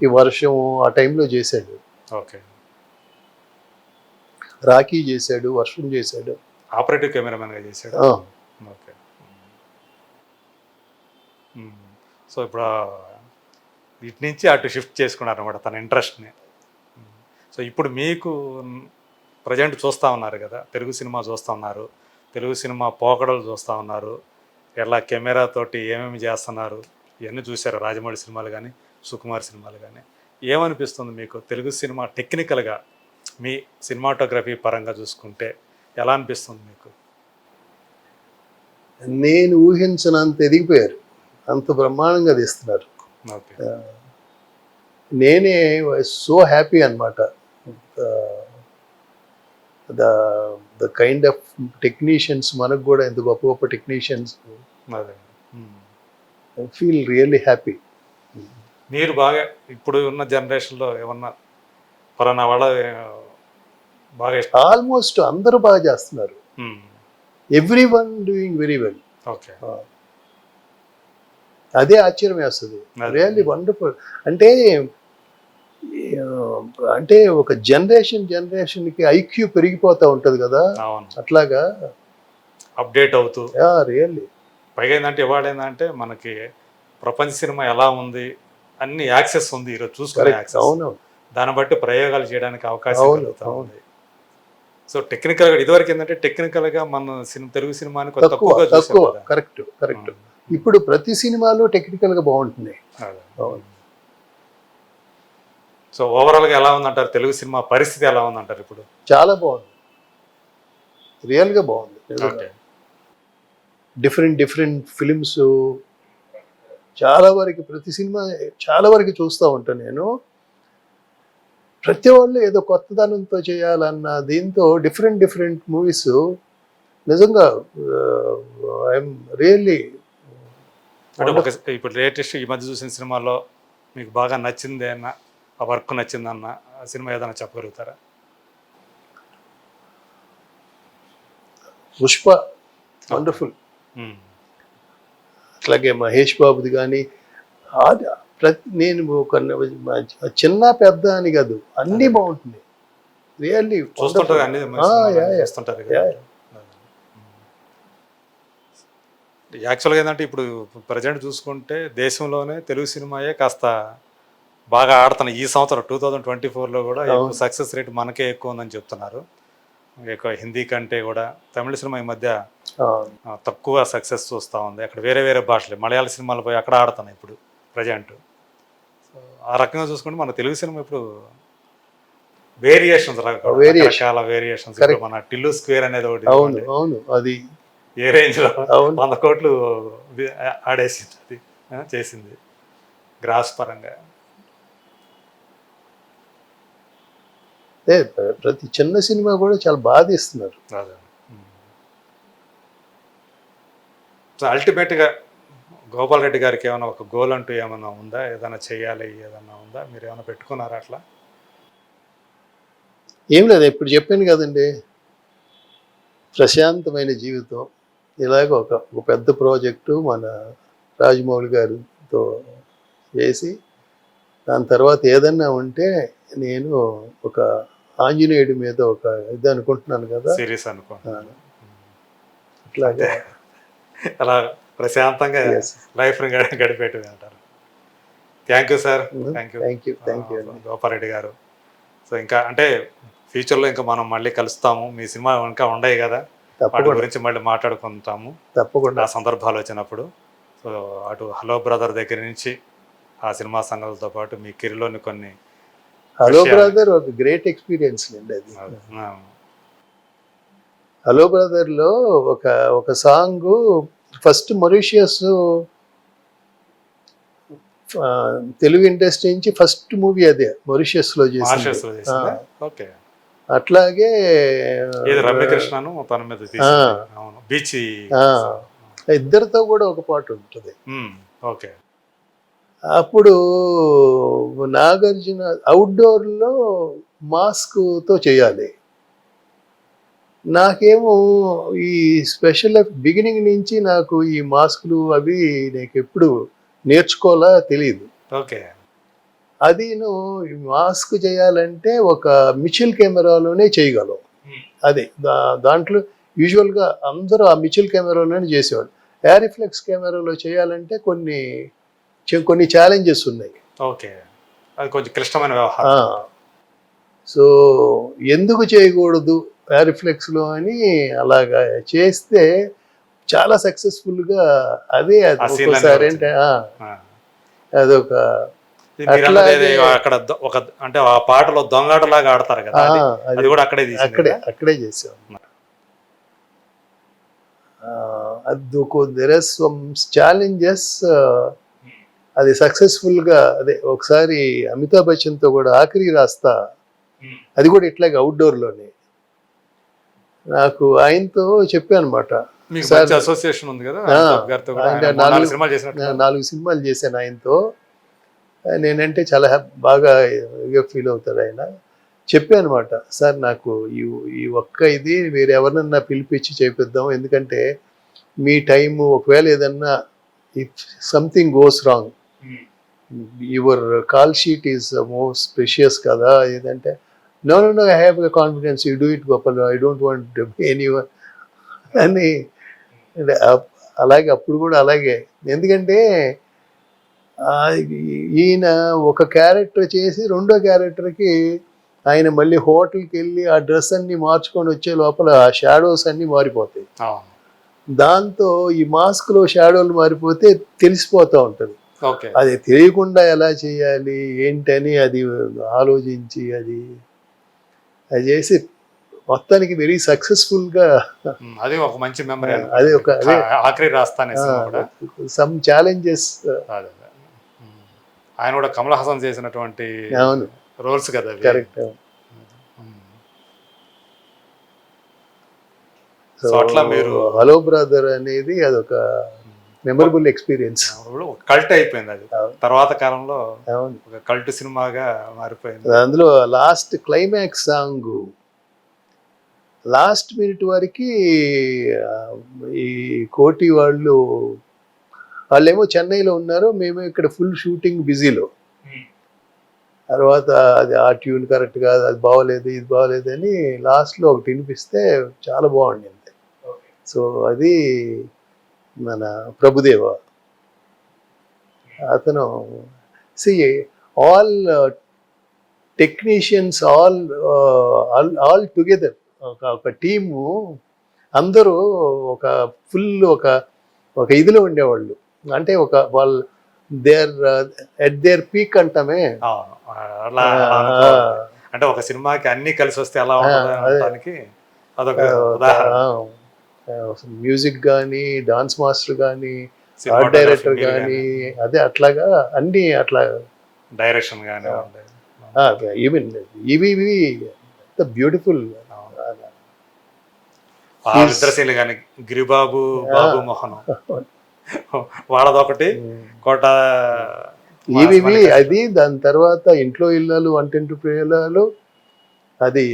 ఈ వర్షం ఆ టైంలో చేశాడు. ఓకే. రాఖీ చేశాడు, వర్షం చేశాడు. ఆపరేటివ్ కెమెరామెన్గా చేశాడు. ఓకే. సో ఇప్పుడు ఇటు నుంచి అటు షిఫ్ట్ చేసుకున్నారు అనమాట తన ఇంట్రెస్ట్ని. సో ఇప్పుడు మీకు ప్రజెంట్ చూస్తూ ఉన్నారు కదా, తెలుగు సినిమా చూస్తూ ఉన్నారు, తెలుగు సినిమా పోకడలు చూస్తూ ఉన్నారు, ఎలా కెమెరాతోటి ఏమేమి చేస్తున్నారు ఇవన్నీ చూశారు. రాజమౌళి సినిమాలు కానీ, సుకుమార్ సినిమాలు కానీ. ఏమనిపిస్తుంది మీకు తెలుగు సినిమా టెక్నికల్గా, మీ సినిమాటోగ్రఫీ పరంగా చూసుకుంటే ఎలా అనిపిస్తుంది మీకు? నేను ఊహించినంత ఎదిగిపోయారు, అంత బ్రహ్మాండంగా తీస్తున్నారు. ఓకే. నేనే సో హ్యాపీ అనమాట. ద కైండ్ ఆఫ్ టెక్నీషియన్స్, మనకు కూడా ఎంత గొప్ప గొప్ప టెక్నీషియన్స్, అదే. I feel really happy. మీరు బాగా ఇప్పుడు ఉన్న జనరేషన్లో ఏమన్నా పలానా వాళ్ళ బాగా ఇష్టం? ఆల్మోస్ట్ అందరూ బాగా చేస్తున్నారు. Every one doing very well. Okay. అదే ఆశ్చర్యం వేస్తుంది. Really wonderful. అంటే ఒక జనరేషన్కి ఐక్యూ పెరిగిపోతూ ఉంటుంది కదా, అట్లాగా అప్డేట్ అవుతూ రియల్లీ. పైగా ఏంటంటే ఇవాళ ఏంటంటే మనకి ప్రపంచ సినిమా ఎలా ఉంది అన్ని యాక్సెస్ ఉంది ఈరోజు చూసుకునే యాక్సెస్. అవును. దాన్ని బట్టి ప్రయోగాలు చేయడానికి అవకాశం ఉంది. సో టెక్నికల్గా ఇదివరకు ఏంటంటే టెక్నికల్గా మన తెలుగు సినిమాని తక్కువ. కరెక్ట్. ఇప్పుడు ప్రతి సినిమాలో టెక్నికల్గా బాగుంటుంది. సో ఓవరాల్గా ఎలా ఉందంటారు తెలుగు సినిమా పరిస్థితి? ఎలా ఉందంటారు ఇప్పుడు? చాలా బాగుంది, రియల్గా బాగుంది. డిఫరెంట్ ఫిలిమ్స్, చాలా వరకు ప్రతి సినిమా చాలా వరకు చూస్తూ ఉంటాను నేను. ప్రతి వాళ్ళు ఏదో కొత్తదనంతో చేయాలన్న దీంతో డిఫరెంట్ మూవీస్ నిజంగా ఐఎమ్ రియల్లీ అంటే ఇప్పుడు లేటెస్ట్ ఈ మధ్య చూసిన సినిమాలో మీకు బాగా నచ్చింది అన్న, ఆ వర్క్ నచ్చిందన్న ఆ సినిమా ఏదైనా చెప్పగలుగుతారా? పుష్ప వండర్ఫుల్. మ్మ్. అట్లాగే మహేష్ బాబుది కానీ నేను ఒక చిన్న పెద్ద అని కాదు, అన్నీ బాగుంటుంది రియల్లీ. చూస్తుంటారు అన్ని చూస్తుంటారు కదా. యాక్చువల్గా ఏంటంటే ఇప్పుడు ప్రజెంట్ చూసుకుంటే దేశంలోనే తెలుగు సినిమాయే కాస్త బాగా ఆడుతున్నాయి. ఈ సంవత్సరం 2024లో కూడా ఎక్కువ సక్సెస్ రేట్ మనకే ఎక్కువ ఉందని చెప్తున్నారు. ఎక్కువ హిందీ కంటే కూడా తమిళ సినిమా ఈ మధ్య తక్కువ సక్సెస్ చూస్తూ ఉంది. అక్కడ వేరే భాషలు మలయాళ సినిమాలు పోయి అక్కడ ఆడుతున్నాయి ఇప్పుడు ప్రజెంట్. ఆ రకంగా చూసుకుంటే మన తెలుగు సినిమా ఇప్పుడు వేరియేషన్స్ రకరకాల వేరియేషన్స్. మన టిల్లు స్క్వేర్ అనేది ఒకటి అవును అది ఏ రేంజ్లో 100 కోట్లు ఆడేసింది, అది చేసింది గ్రాస్ పరంగా. ప్రతి చిన్న సినిమా కూడా చాలా బాధ ఇస్తున్నారు. సో అల్టిమేట్గా గోపాల్ రెడ్డి గారికి ఏమైనా ఒక గోల్ అంటూ ఏమైనా ఉందా? ఏదైనా చేయాలి ఏదైనా ఉందా? మీరు ఏమైనా పెట్టుకున్నారా అట్లా? ఏం లేదు, ఇప్పుడు చెప్పాను కదండి, ప్రశాంతమైన జీవితం. ఇలాగ ఒక పెద్ద ప్రాజెక్టు మన రాజమౌళి గారితో చేసి దాని తర్వాత ఏదన్నా ఉంటే నేను ఒక ఆంజనేయుడి మీద ఒక ఇది అనుకుంటున్నాను కదా, సిరీస్ అనుకుంటున్నాను. అట్లాగే అలా ప్రశాంతంగా లైఫ్ గడిపేటివి అంటారు. Thank you sir. Thank you Gopareddy గారు. సో ఇంకా అంటే ఫ్యూచర్లో ఇంకా మనం మళ్ళీ కలుస్తాము. మీ సినిమా ఇంకా ఉన్నాయి కదా, వాటి గురించి మళ్ళీ మాట్లాడుకుంటాము తప్పకుండా ఆ సందర్భాలు వచ్చినప్పుడు. సో అటు హలో బ్రదర్ దగ్గర నుంచి ఆ సినిమా సంగతులతో పాటు మీ కెరీర్లోని కొన్ని హలో బ్రదర్ ఒక గ్రేట్ ఎక్స్పీరియన్స్ అండి అది. హలో బ్రదర్లో ఒక song first Mauritius Telugu industry నుంచి ఫస్ట్ మూవీ అదే మొరీషియస్లో చేసింది. అట్లాగే రమ్యకృష్ణను తన మీద బీచ్ ఇద్దరితో కూడా ఒక పాట ఉంటుంది. ఓకే. అప్పుడు నాగార్జున అవుట్డోర్లో మాస్క్తో చేయాలి. నాకేమో ఈ స్పెషల్ బిగినింగ్ నుంచి నాకు ఈ మాస్కులు అవి నాకు ఎప్పుడు నేర్చుకోవాలా తెలియదు. ఓకే. అది మాస్క్ చేయాలంటే ఒక మిచిల్ కెమెరాలోనే చేయగలం. అది దాంట్లో యూజువల్గా అందరూ ఆ మిచిల్ కెమెరాలోనే చేసేవాడు. ఎయిర్ఫ్లెక్స్ కెమెరాలో చేయాలంటే కొన్ని ఛాలెంజెస్ ఉన్నాయి. ఓకే, అది కొంచెం క్లిష్టమైన వ్యవహారం. సో ఎందుకు చేయకూడదు ఎయిర్ఫ్లెక్స్లో అని అలాగా చేస్తే చాలా సక్సెస్ఫుల్గా అదే ఒక్కోసారి అంటే అదొక అక్కడ ఒక అంటే ఆ పాటలో దొంగాటలాగా ఆడతారు కదా, అది కూడా అక్కడే చేసాం. There are some challenges. అది సక్సెస్ఫుల్గా అదే ఒకసారి అమితాబ్ బచ్చన్తో కూడా ఆఖరి రాస్తా, అది కూడా ఇట్లాగే అవుట్డోర్లోనే. నాకు ఆయనతో చెప్పాను అనమాట, అసోసియేషన్ ఉంది కదా, 4 సినిమాలు చేశాను ఆయనతో. నేనంటే చాలా బాగా ఫీల్ అవుతాడు ఆయన. చెప్పాను అనమాట, సార్ నాకు ఈ ఒక్క ఇది వేరే ఎవరినన్నా పిలిపించి చేపిద్దాం, ఎందుకంటే మీ టైము ఒకవేళ ఏదన్నా if something goes wrong your call sheet is most precious కదా. ఏదంటే no I have a confidence, you do it Gopal, I don't want anyone అని. అలాగే అప్పుడు కూడా అలాగే, ఎందుకంటే ఈయన ఒక క్యారెక్టర్ చేసి రెండో క్యారెక్టర్కి ఆయన మళ్ళీ హోటల్కి వెళ్ళి ఆ డ్రెస్ అన్ని మార్చుకొని వచ్చే లోపల ఆ షాడోస్ అన్నీ మారిపోతాయి. దాంతో ఈ మాస్క్లో షాడోలు మారిపోతే తెలిసిపోతూ ఉంటుంది. అది తెలియకుండా ఎలా చేయాలి ఏంటని అది ఆలోచించి అది చేసి మొత్తానికి వెరీ సక్సెస్ఫుల్గా అది ఒక మంచి మెమరీ అది ఒక అదే ఆఖరి రాస్తానే సినిమా కూడా సమ్ ఛాలెంజెస్. అదే అదే. ఆయన కూడా కమల్ హాసన్ చేసినటువంటి అవును, రోల్స్ కదా అవి. కరెక్ట్. సో అట్లా మీరు హలో బ్రదర్ అనేది అదొక మెమరబుల్ ఎక్స్పీరియన్స్. ఒక కల్ట్ అయిపోయింది అది తర్వాత కాలంలో, అవును. ఒక కల్ట్ సినిమాగా మారిపోయింది. అందులో last climax song last minute వరకు ఈ కోటి వాళ్ళేమో చెన్నైలో ఉన్నారు, మేము ఇక్కడ ఫుల్ షూటింగ్ బిజీలో. తర్వాత అది ఆ ట్యూన్ కరెక్ట్ కాదు, అది బాగోలేదు, ఇది బాగోలేదు అని లాస్ట్లో ఒకటి వినిపిస్తే చాలా బాగుండింది. సో అది మన ప్రభుదేవ. అతను ఆల్ టెక్నీషియన్స్ ఆల్ టుగెదర్ ఒక టీము, అందరూ ఒక ఫుల్ ఒక ఇదిలో ఉండేవాళ్ళు. అంటే వాళ్ళు ఎట్ దేర్ పీక్ అంటామే. అలా అంటే ఒక సినిమాకి అన్ని కలిసి వస్తే ఎలా ఉండడానికి అదొక ఉదాహరణ. మ్యూజిక్ కానీ, డాన్స్ మాస్టర్ కానీ, ఆర్ట్ డైరెక్టర్ కానీ, అదే అట్లాగా అన్ని అట్లా డైరెక్షన్ కానీ ఈవెన్ ఇవి బ్యూటిఫుల్. ఇద్దరు సీన్లు కానీ గిరిబాబు, బాబు మోహన్ వాళ్ళదొకటి, కోట ఇవి అది. దాని తర్వాత ఇంట్లో ఇళ్ళలు, వంటింటి ప్రియులు, అది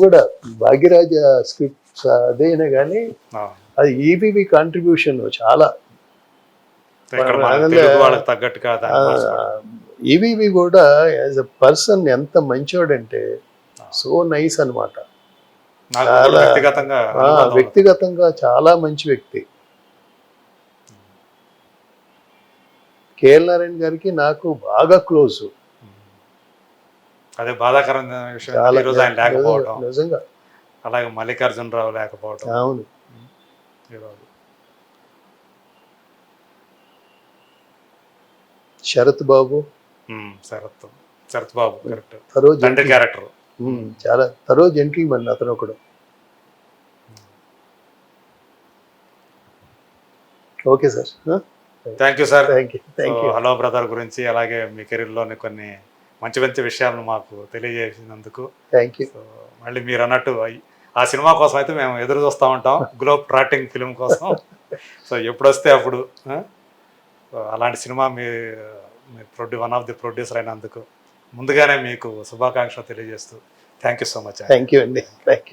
కూడా భాగ్యరాజ స్క్రిప్ట్స్ అదేనా కానీ అది ఈవీవి కాంట్రిబ్యూషన్ చాలా. వాళ్ళకి తగ్గట్టుగా ఈవీవి కూడా యాజ్ అ పర్సన్ ఎంత మంచోడంటే సో నైస్ అనమాట. చాలా వ్యక్తిగతంగా చాలా మంచి వ్యక్తి. కేఎల్ నారాయణ గారికి నాకు బాగా క్లోజ్. అదే బాధాకరమైన విషయం ఈరోజు ఆయన లేకపోవడం, నిజంగా. అలాగే మల్లికార్జునరావు లేకపోవడం. అవును. శరత్ బాబు, శరత్ బాబు కరెక్ట్, తండ్రి క్యారెక్టర్ చాలా తరో జెంటిల్మన్ అతను ఒకడు. Okay sir, thank you sir. Thank you. Hello brother గురించి, అలాగే మీ కెరీర్లోని కొన్ని మంచి మంచి విషయాలను మాకు తెలియజేసినందుకు థ్యాంక్ యూ. మళ్ళీ మీరు అన్నట్టు ఆ సినిమా కోసం అయితే మేము ఎదురు చూస్తూ ఉంటాం, గ్లోబ్ ట్రాటింగ్ ఫిల్మ్ కోసం. సో ఎప్పుడు వస్తే అప్పుడు అలాంటి cinema one of the producer అయినందుకు ముందుగానే మీకు శుభాకాంక్షలు తెలియజేస్తూ thank you so much. Thank you అండి. Thank you.